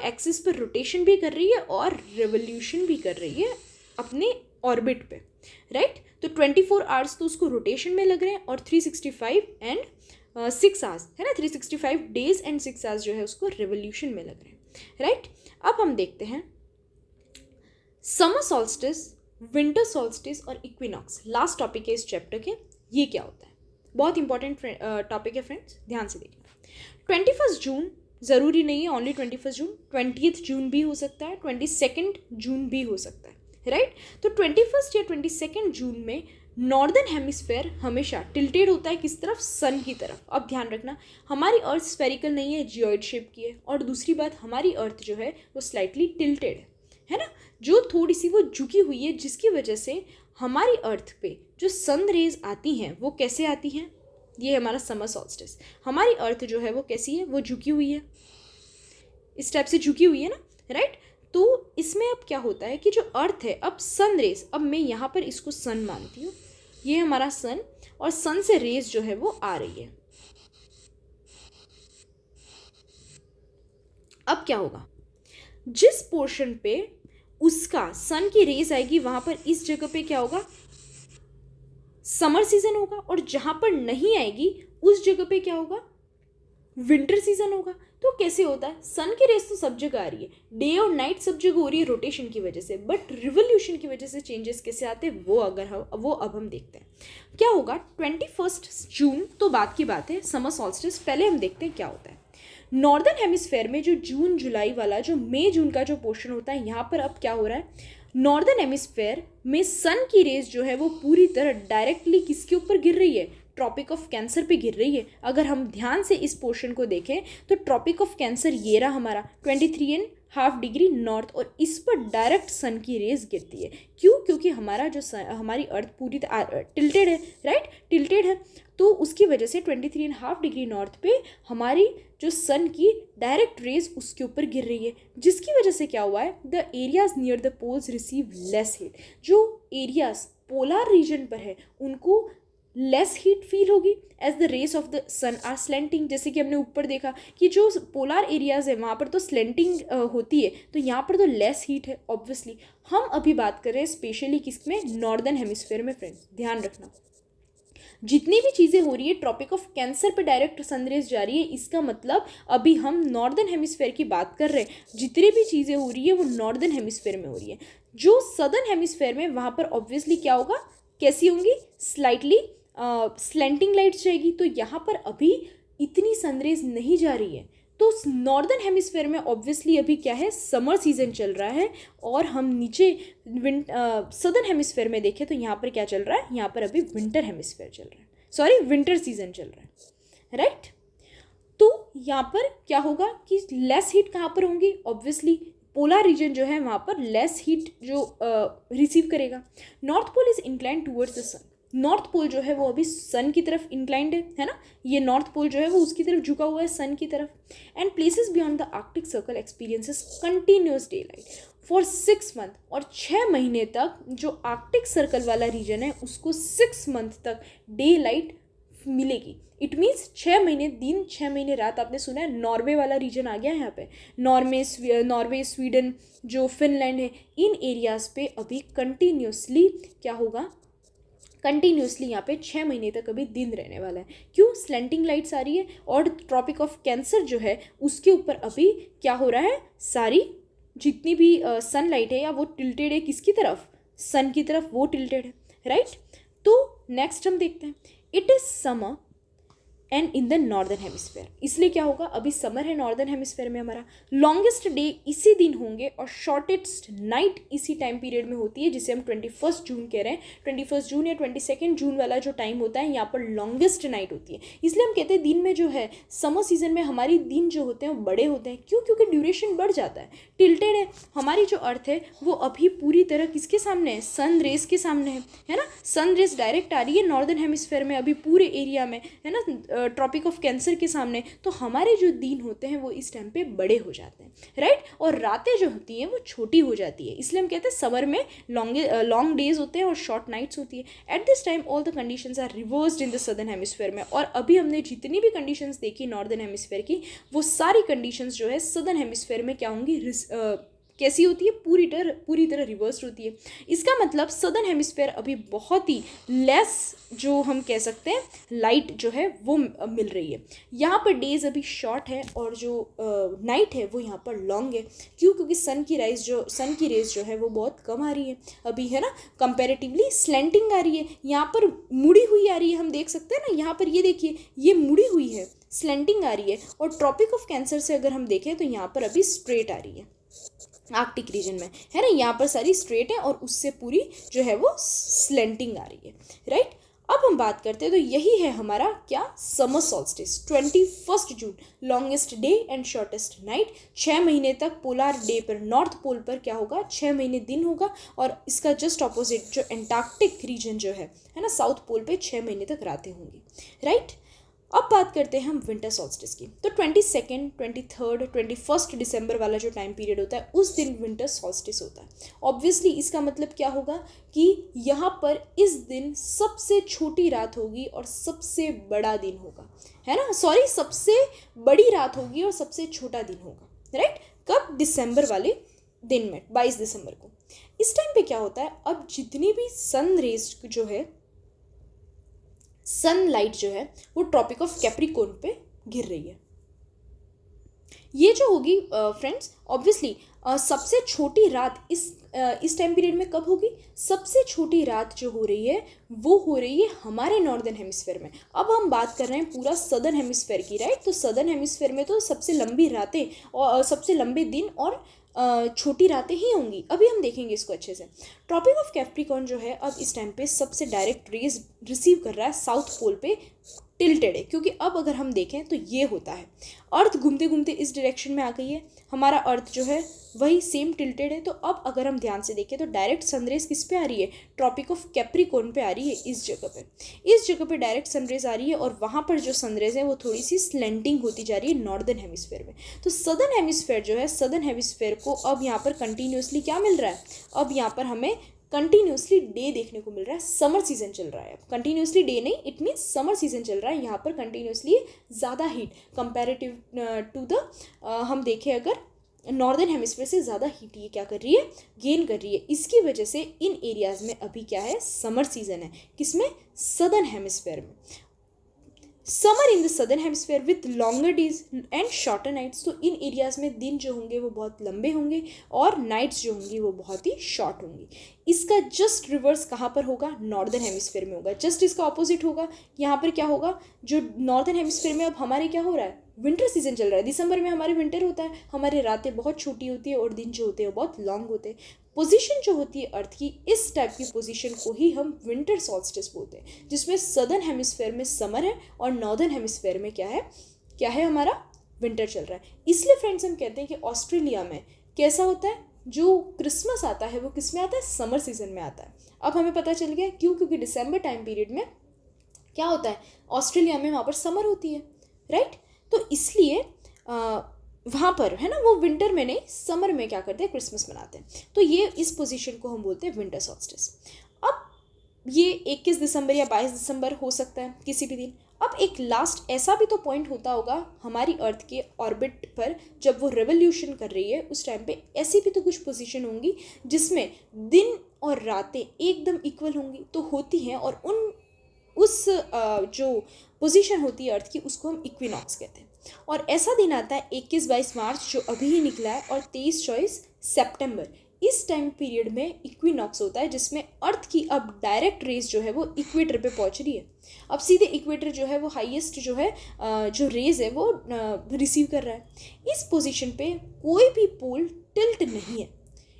एक्सिस पर रोटेशन भी कर रही है और रेवोल्यूशन भी कर रही है अपने ऑर्बिट पे, राइट। तो 24 आवर्स तो उसको रोटेशन में लग रहे हैं और 365 एंड 6 आवर्स, है ना, 365 डेज एंड 6 आवर्स जो है उसको रेवोल्यूशन में लग रहे हैं, राइट। अब हम देखते हैं समर सॉल्स्टिस, विंटर सॉल्स्टिस और इक्विनॉक्स, लास्ट टॉपिक है इस चैप्टर के। ये क्या होता है, बहुत इंपॉर्टेंट टॉपिक है फ्रेंड्स, ध्यान से देखना। 21 जून ज़रूरी नहीं है ओनली 21 जून, 20th जून भी हो सकता है, 22nd जून भी हो सकता है, राइट। तो 21 या 22 जून में नॉर्दर्न हेमिस्फेयर हमेशा टिल्टेड होता है किस तरफ, सन की तरफ। अब ध्यान रखना हमारी अर्थ स्फेरिकल नहीं है, जियोइड शेप की है। और दूसरी बात, हमारी अर्थ जो है वो स्लाइटली टिल्टेड है ना, जो थोड़ी सी वो झुकी हुई है, जिसकी वजह से हमारी अर्थ पे जो सन रेज आती हैं वो कैसे आती हैं, ये हमारा समर सॉल्स्टिस। हमारी अर्थ जो है वो कैसी है, वो झुकी हुई है, इस टाइप से झुकी हुई है ना, राइट। तो इसमें अब क्या होता है कि जो अर्थ है, अब सन रेज, अब मैं यहाँ पर इसको सन मानती हूँ, ये हमारा सन, और सन से रेज जो है वो आ रही है। अब क्या होगा, जिस पोर्शन पे उसका सन की रेज आएगी वहां पर इस जगह पे क्या होगा, समर सीजन होगा, और जहां पर नहीं आएगी उस जगह पे क्या होगा, विंटर सीजन होगा। तो कैसे होता है, सन की रेस तो सब जगह आ रही है, डे और नाइट सब जगह हो रही है रोटेशन की वजह से, बट रिवोल्यूशन की वजह से चेंजेस कैसे आते हैं वो अब हम देखते हैं क्या होगा। 21 जून तो बात की बात है, समर सॉल्स्टिस पहले हम देखते हैं क्या होता है। नॉर्दर्न हेमिस्फेयर में जो जून जुलाई वाला जो मई जून का जो पोर्शन होता है, यहाँ पर अब क्या हो रहा है, नॉर्दर्न हेमिस्फेयर में सन की रेज जो है वो पूरी तरह डायरेक्टली किसके ऊपर गिर रही है, ट्रॉपिक ऑफ कैंसर पे गिर रही है। अगर हम ध्यान से इस पोर्शन को देखें तो ट्रॉपिक ऑफ कैंसर ये रहा हमारा 23.5 डिग्री नॉर्थ, और इस पर डायरेक्ट सन की रेज गिरती है। क्यों, क्योंकि हमारा जो हमारी अर्थ पूरी टिल्टेड है, राइट, टिल्टेड है, तो उसकी वजह से 23.5 डिग्री नॉर्थ पे हमारी जो सन की डायरेक्ट रेज उसके ऊपर गिर रही है, जिसकी वजह से क्या हुआ है, the areas near the poles receive less heat. जो एरियाज पोलर रीजन पर है उनको लेस हीट फील होगी as the rays of the sun are slanting. जैसे कि हमने ऊपर देखा कि जो पोलर एरियाज है वहाँ पर तो स्लेंटिंग होती है, तो यहाँ पर तो लेस हीट है ऑब्वियसली। हम अभी बात कर रहे हैं स्पेशली किसमें, नॉर्दर्न हेमिस्फेयर में। फ्रेंड्स ध्यान रखना, जितनी भी चीज़ें हो रही है ट्रॉपिक ऑफ कैंसर पे डायरेक्ट सनरेज जा रही है, इसका मतलब अभी हम नॉर्दर्न हेमिस्फेयर की बात कर रहे हैं। जितनी भी चीज़ें हो रही है वो नॉर्दर्न हेमिस्फेयर में हो रही है। जो सदर्न हेमिस्फेयर में वहाँ पर ऑब्वियसली क्या होगा, कैसी होंगी, स्लाइटली स्लेंटिंग लाइट्स जाएगी। तो यहाँ पर अभी इतनी सनरेज नहीं जा रही है। तो नॉर्दर्न हेमिस्फेयर में ऑब्वियसली अभी क्या है, समर सीजन चल रहा है, और हम नीचे सदर्न हेमिस्फेयर में देखें तो यहाँ पर क्या चल रहा है, यहाँ पर अभी विंटर हेमिस्फेयर चल रहा है, सॉरी विंटर सीजन चल रहा है, राइट। तो यहाँ पर क्या होगा कि लेस हीट कहाँ पर होंगी, ऑब्वियसली पोलर रीजन जो है वहाँ पर लेस हीट जो रिसीव करेगा। North pole is inclined towards the sun. North pole जो है वो अभी सन की तरफ इंक्लाइंड है ना, ये नॉर्थ पोल जो है वो उसकी तरफ झुका हुआ है, सन की तरफ। And places beyond the Arctic circle experiences continuous day light for 6 month. और 6 महीने तक जो आर्कटिक सर्कल वाला रीजन है उसको 6 मंथ तक डे लाइट मिलेगी। इट मीन्स 6 महीने दिन 6 महीने रात। आपने सुना है नॉर्वे वाला रीजन आ गया है यहाँ पे, नॉर्वे स्वीडन जो फिनलैंड है, इन एरियाज पे अभी कंटिन्यूसली क्या होगा, कंटिन्यूसली यहाँ पे 6 महीने तक अभी दिन रहने वाला है। क्यों, स्लेंटिंग लाइट्स आ रही है, और ट्रॉपिक ऑफ कैंसर जो है उसके ऊपर अभी क्या हो रहा है, सारी जितनी भी सनलाइट है या वो टिल्टेड है किसकी तरफ, सन की तरफ, वो टिल्टेड है, राइट। तो नेक्स्ट हम देखते हैं, it is summer and in the northern hemisphere. इसलिए क्या होगा, अभी समर है नॉर्दर्न हेमिस्फेयर में हमारा, लॉन्गेस्ट डे इसी दिन होंगे और शॉर्टेस्ट नाइट इसी टाइम पीरियड में होती है, जिसे हम 21 जून कह रहे हैं। 21 जून या 22 जून वाला जो टाइम होता है यहाँ पर लॉन्गेस्ट नाइट होती है। इसलिए हम कहते हैं दिन में जो है समर सीजन में हमारी दिन जो होते हैं वो बड़े होते हैं। क्यों, क्योंकि ड्यूरेशन बढ़ जाता है, टिल्टेड है हमारी जो अर्थ है वो अभी पूरी तरह किसके सामने है, सन रेस के सामने है ना। सन रेस डायरेक्ट आ रही है नॉर्दर्न हेमिस्फेयर में अभी पूरे एरिया में, है ना, ट्रॉपिक ऑफ कैंसर के सामने, तो हमारे जो दिन होते हैं वो इस टाइम पे बड़े हो जाते हैं, राइट। और रातें जो होती हैं वो छोटी हो जाती है, इसलिए हम कहते हैं समर में लॉन्ग डेज होते हैं और शॉर्ट नाइट्स होती है। At this time all the conditions are reversed in the southern hemisphere में। और अभी हमने जितनी भी कंडीशंस देखी नॉर्दर्न हेमिस्फेयर की, वो सारी कंडीशंस जो है सदर्न हेमिस्फेयर में क्या होंगी, कैसी होती है, पूरी तरह रिवर्स होती है। इसका मतलब सदर्न हेमिस्फेयर अभी बहुत ही लेस, जो हम कह सकते हैं, लाइट जो है वो मिल रही है। यहाँ पर डेज अभी शॉर्ट है और जो नाइट है वो यहाँ पर लॉन्ग है। क्यों? क्योंकि सन की रेज जो है वो बहुत कम आ रही है अभी, है ना, कंपैरेटिवली स्लैंटिंग आ रही है, यहाँ पर मुड़ी हुई आ रही है, हम देख सकते हैं ना, यहाँ पर ये देखिए, ये मुड़ी हुई है, स्लैंटिंग आ रही है। और ट्रॉपिक ऑफ कैंसर से अगर हम देखें तो यहाँ पर अभी स्ट्रेट आ रही है, आर्कटिक रीजन में, है ना, यहाँ पर सारी स्ट्रेट है और उससे पूरी जो है वो स्लेंटिंग आ रही है, राइट। अब हम बात करते हैं, तो यही है हमारा क्या, summer solstice, 21 June, longest day and shortest night. 6 महीने तक पोलर डे पर, नॉर्थ पोल पर क्या होगा, 6 महीने दिन होगा। और इसका जस्ट ऑपोजिट जो एंटार्क्टिक रीजन जो है ना, साउथ पोल पे 6 महीने तक रातें होंगी, राइट। अब बात करते हैं हम विंटर सॉल्स्टिस की। तो 22, 23, 21 दिसंबर वाला जो टाइम पीरियड होता है, उस दिन विंटर सॉल्स्टिस होता है। ऑब्वियसली इसका मतलब क्या होगा कि यहाँ पर इस दिन सबसे छोटी रात होगी और सबसे बड़ा दिन होगा, है ना, सॉरी, सबसे बड़ी रात होगी और सबसे छोटा दिन होगा, राइट। कब? दिसंबर वाले दिन में, 22 दिसंबर को। इस टाइम पे क्या होता है, अब जितनी भी सन रेज जो है, सनलाइट जो है वो ट्रॉपिक ऑफ कैप्रिकॉर्न पे गिर रही है। ये जो होगी फ्रेंड्स, ऑब्वियसली सबसे छोटी रात इस टाइम पीरियड में कब होगी? सबसे छोटी रात जो हो रही है वो हो रही है हमारे नॉर्दर्न हेमिस्फेयर में। अब हम बात कर रहे हैं पूरा सदर्न हेमिस्फेयर की, राइट। तो सदर्न हेमिस्फेयर में तो सबसे लंबी रातें और सबसे लंबे दिन और छोटी रातें ही होंगी। अभी हम देखेंगे इसको अच्छे से। ट्रॉपिक ऑफ कैप्रिकॉर्न जो है अब इस टाइम पे सबसे डायरेक्ट रेज रिसीव कर रहा है साउथ पोल पे, टिल्टेड है, क्योंकि अब अगर हम देखें तो ये होता है, अर्थ घूमते घूमते इस डायरेक्शन में आ गई है, हमारा अर्थ जो है वही सेम टिल्टेड है। तो अब अगर हम ध्यान से देखें तो डायरेक्ट सनरेज किस पे आ रही है? ट्रॉपिक ऑफ कैप्रिकॉर्न पे आ रही है, इस जगह पे डायरेक्ट सनरेज आ रही है। और वहाँ पर जो सनरेज है वो थोड़ी सी स्लेंटिंग होती जा रही है नॉर्दर्न हेमिस्फेयर में। तो सदर्न हेमिस्फेयर जो है, सदर्न हेमिस्फेयर को अब यहाँ पर कंटिन्यूसली क्या मिल रहा है? अब यहाँ पर हमें कंटिन्यूसली डे देखने को मिल रहा है। समर सीजन चल रहा है, कंटिन्यूसली डे नहीं, इट मीन्स समर सीजन चल रहा है। यहाँ पर कंटिन्यूसली ज़्यादा हीट कंपैरेटिव टू द हम देखें अगर नॉर्दर्न हेमिस्फीयर से ज़्यादा हीट ये क्या कर रही है? गेन कर रही है। इसकी वजह से इन एरियाज़ में अभी क्या है? समर सीजन है। किसमें? सदर्न हेमिस्फीयर में। Summer in the southern hemisphere with longer days and shorter nights. तो इन एरियाज़ में दिन जो होंगे वो बहुत लंबे होंगे और नाइट्स जो होंगी वो बहुत ही शॉर्ट होंगी। इसका जस्ट रिवर्स कहाँ पर होगा? नॉर्दर्न हेमिस्फीयर में होगा। जस्ट इसका ऑपोजिट होगा। यहाँ पर क्या होगा? जो नॉर्दर्न हेमिस्फीयर में अब हमारे क्या हो रहा है? विंटर सीजन चल रहा है। दिसंबर में हमारे विंटर होता है, हमारी रातें बहुत छोटी होती है और दिन जो होते हैं बहुत लॉन्ग होते हैं। पोजीशन जो होती है अर्थ की, इस टाइप की पोजीशन को ही हम विंटर सॉल्स्टिस बोलते हैं, जिसमें सदर्न हेमिस्फीयर में समर है और नॉर्दर्न हेमिस्फीयर में क्या है हमारा? विंटर चल रहा है। इसलिए फ्रेंड्स हम कहते हैं कि ऑस्ट्रेलिया में कैसा होता है? जो क्रिसमस आता है वो किस में आता है? समर सीजन में आता है। अब हमें पता चल गया क्यों? क्योंकि दिसंबर टाइम पीरियड में क्या होता है? ऑस्ट्रेलिया में वहाँ पर समर होती है, राइट। तो इसलिए वहाँ पर है ना, वो विंटर में नहीं, समर में क्या करते हैं? क्रिसमस मनाते हैं। तो ये इस पोजीशन को हम बोलते हैं विंटर सॉल्स्टिस। अब ये 21 दिसंबर या 22 दिसंबर हो सकता है किसी भी दिन। अब एक लास्ट ऐसा भी तो पॉइंट होता होगा हमारी अर्थ के ऑर्बिट पर, जब वो रेवोल्यूशन कर रही है उस टाइम पे ऐसी भी तो कुछ पोजीशन होंगी जिसमें दिन और रातें एकदम इक्वल होंगी, तो होती हैं। और उस जो पोजीशन होती है अर्थ की, उसको हम इक्विनॉक्स कहते हैं। और ऐसा दिन आता है 21-22 मार्च जो अभी ही निकला है, और 23-24 सितंबर। इस टाइम पीरियड में इक्विनॉक्स होता है, जिसमें अर्थ की अब डायरेक्ट रेज जो है वो इक्वेटर पे पहुंच रही है। अब सीधे इक्वेटर जो है वो हाईएस्ट जो है जो रेज है वो रिसीव कर रहा है। इस पोजीशन पे कोई भी पोल टिल्ट नहीं है।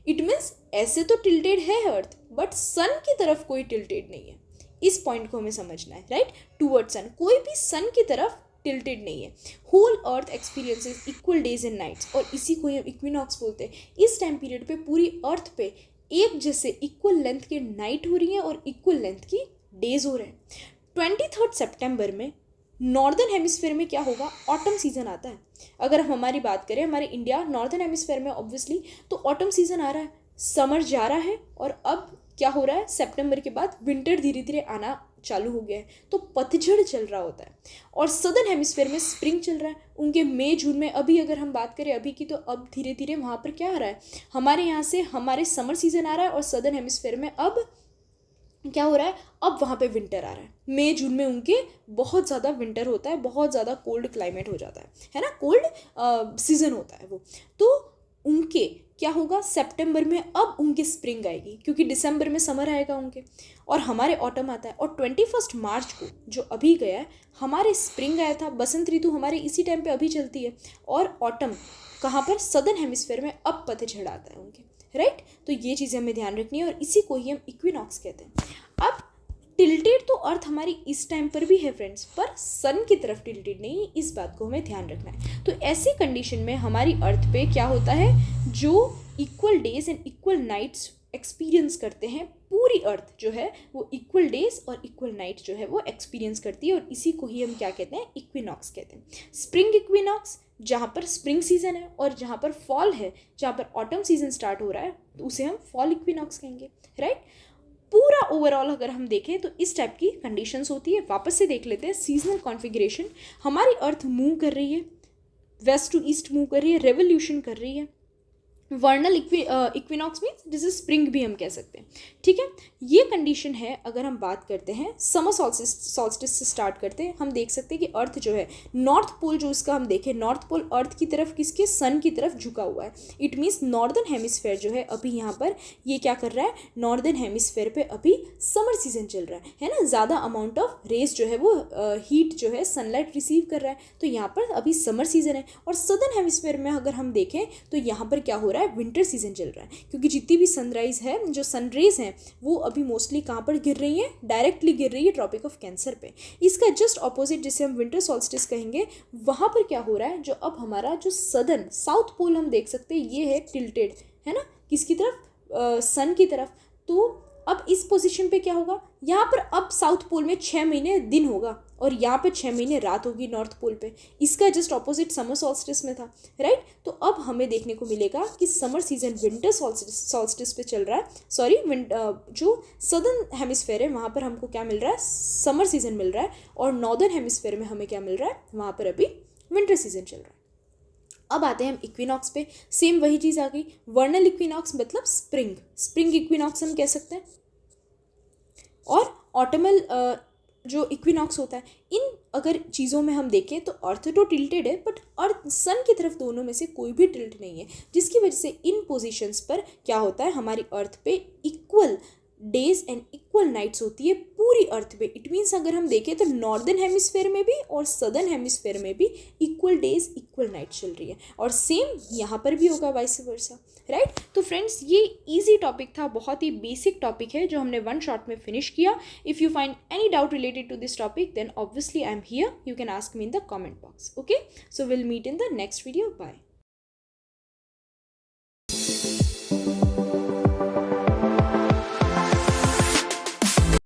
इट मीन्स ऐसे तो टिल्टेड है अर्थ, बट सन की तरफ कोई टिल्टेड नहीं है। इस पॉइंट को हमें समझना है, राइट। टूवर्ड सन, कोई भी सन की तरफ टिल्टेड नहीं है। Whole earth experiences equal days and nights, और इसी को हम इक्विनॉक्स बोलते हैं। इस टाइम पीरियड पे पूरी अर्थ पे एक जैसे इक्वल लेंथ के नाइट हो रही है और इक्वल लेंथ की डेज हो रहे हैं। 23 सितंबर में नॉर्दर्न हेमिस्फेयर में क्या होगा, ऑटम सीजन आता है। अगर हम हमारी बात करें, हमारे इंडिया नॉर्दर्न हेमिस्फेयर में ऑब्वियसली, तो ऑटम सीजन आ रहा है, समर जा रहा है, और अब क्या हो रहा है, सितंबर के बाद विंटर धीरे धीरे आना चालू हो गया है, तो पतझड़ चल रहा होता है। और सदर्न हेमिस्फेयर में स्प्रिंग चल रहा है, उनके मई जून में। अभी अगर हम बात करें अभी की, तो अब धीरे धीरे वहाँ पर क्या आ रहा है, हमारे यहाँ से हमारे समर सीजन आ रहा है, और सदर्न हेमिस्फेयर में अब क्या हो रहा है, अब वहाँ पे विंटर आ रहा है। मई जून में उनके बहुत ज़्यादा विंटर होता है, बहुत ज़्यादा कोल्ड क्लाइमेट हो जाता है ना, कोल्ड सीजन होता है वो। तो उनके क्या होगा, सितंबर में अब उनकी स्प्रिंग आएगी, क्योंकि दिसंबर में समर आएगा उनके, और हमारे ऑटम आता है। और 21 मार्च को जो अभी गया है, हमारे स्प्रिंग आया था, बसंत ऋतु हमारे इसी टाइम पे अभी चलती है, और ऑटम कहाँ पर, सदर्न हेमिस्फेयर में अब पतझड़ आता है उनके, राइट। तो ये चीज़ें हमें ध्यान रखनी है, और इसी को ही हम इक्विनॉक्स कहते हैं। अब टिल्टेड तो अर्थ हमारी इस टाइम पर भी है फ्रेंड्स, पर सन की तरफ टिल्टेड नहीं, इस बात को हमें ध्यान रखना है। तो ऐसी कंडीशन में हमारी अर्थ पे क्या होता है, जो equal days and equal nights experience करते हैं, पूरी अर्थ जो है वो इक्वल डेज और इक्वल नाइट जो है वो एक्सपीरियंस करती है, और इसी को ही हम क्या कहते हैं, इक्विनॉक्स कहते हैं। स्प्रिंग इक्विनॉक्स, जहाँ पर स्प्रिंग सीजन है, और जहाँ पर फॉल है, जहाँ पर ऑटम सीजन स्टार्ट हो रहा है, तो उसे हम फॉल इक्विनॉक्स कहेंगे, राइट। पूरा ओवरऑल अगर हम देखें तो इस टाइप की कंडीशंस होती है। वापस से देख लेते हैं सीजनल कॉन्फ़िगरेशन। हमारी अर्थ मूव कर रही है, वेस्ट टू ईस्ट मूव कर रही है, रेवोल्यूशन कर रही है। वर्नल इक्विनॉक्स मीन्स जिसे स्प्रिंग भी हम कह सकते हैं, ठीक है। ये कंडीशन है। अगर हम बात करते हैं समर सॉल्स्टिस से स्टार्ट करते हैं, हम देख सकते हैं कि अर्थ जो है, नॉर्थ पोल जो इसका हम देखें, नॉर्थ पोल अर्थ की तरफ, किसके, सन की तरफ झुका हुआ है। इट मीन्स नॉर्दर्न हेमिस्फेयर जो है अभी यहाँ पर ये क्या कर रहा है, नॉर्दर्न हेमिस्फेयर पे अभी समर सीजन चल रहा है ना, ज़्यादा अमाउंट ऑफ रेस जो है वो हीट जो है, सनलाइट रिसीव कर रहा है, तो यहाँ पर अभी समर सीजन है। और सदर्न हेमिस्फेयर में अगर हम देखें तो यहाँ पर क्या हो रहा है, विंटर सीजन चल रहा है, क्योंकि जितनी भी सनराइज है, जो सनरेज हैं, वो अभी मोस्टली कहाँ पर गिर रही हैं, डायरेक्टली गिर रही है ट्रॉपिक ऑफ कैंसर पे। इसका जस्ट ऑपोजिट जिसे हम विंटर सॉल्स्टिस कहेंगे, वहाँ पर क्या हो रहा है, जो अब हमारा जो सदर्न साउथ पोल हम देख सकते हैं, ये है टिल्टेड, है ना, किसकी तरफ, सन की तरफ। तो अब इस पोजीशन पे क्या होगा, यहाँ पर अब साउथ पोल में 6 महीने दिन होगा, और यहाँ पे 6 महीने रात होगी नॉर्थ पोल पे। इसका जस्ट ऑपोजिट समर सॉल्स्टिस में था, राइट। तो अब हमें देखने को मिलेगा कि समर सीजन विंटर सॉल्स्टिस पे चल रहा है, सॉरी जो सदर्न हेमिस्फेयर है वहाँ पर हमको क्या मिल रहा है, समर सीजन मिल रहा है, और नॉर्दर्न हेमिस्फेयर में हमें क्या मिल रहा है, वहाँ पर अभी विंटर सीजन चल रहा है। अब आते हैं हम इक्विनॉक्स पे, सेम वही चीज़ आ गई। वर्नल इक्विनॉक्स मतलब स्प्रिंग इक्विनॉक्स हम कह सकते हैं, और ऑटमल जो इक्विनॉक्स होता है। इन अगर चीज़ों में हम देखें तो अर्थ तो टिल्टेड है, बट अर्थ सन की तरफ दोनों में से कोई भी टिल्ट नहीं है, जिसकी वजह से इन पोजीशंस पर क्या होता है, हमारी अर्थ पे equal days and equal nights होती है पूरी अर्थ पे। इट मीन्स अगर हम देखें तो नॉर्दर्न हेमिस्फेयर में भी और सदर्न हेमिस्फेयर में भी इक्वल डेज इक्वल नाइट चल रही है, और सेम यहाँ पर भी होगा वाइस वर्सा, राइट। तो फ्रेंड्स, ये इजी टॉपिक था, बहुत ही बेसिक टॉपिक है जो हमने वन शॉट में फिनिश किया। If you find any doubt related to this topic, then obviously I am here, you can ask me in the comment box, okay. So will meet in the next video, bye.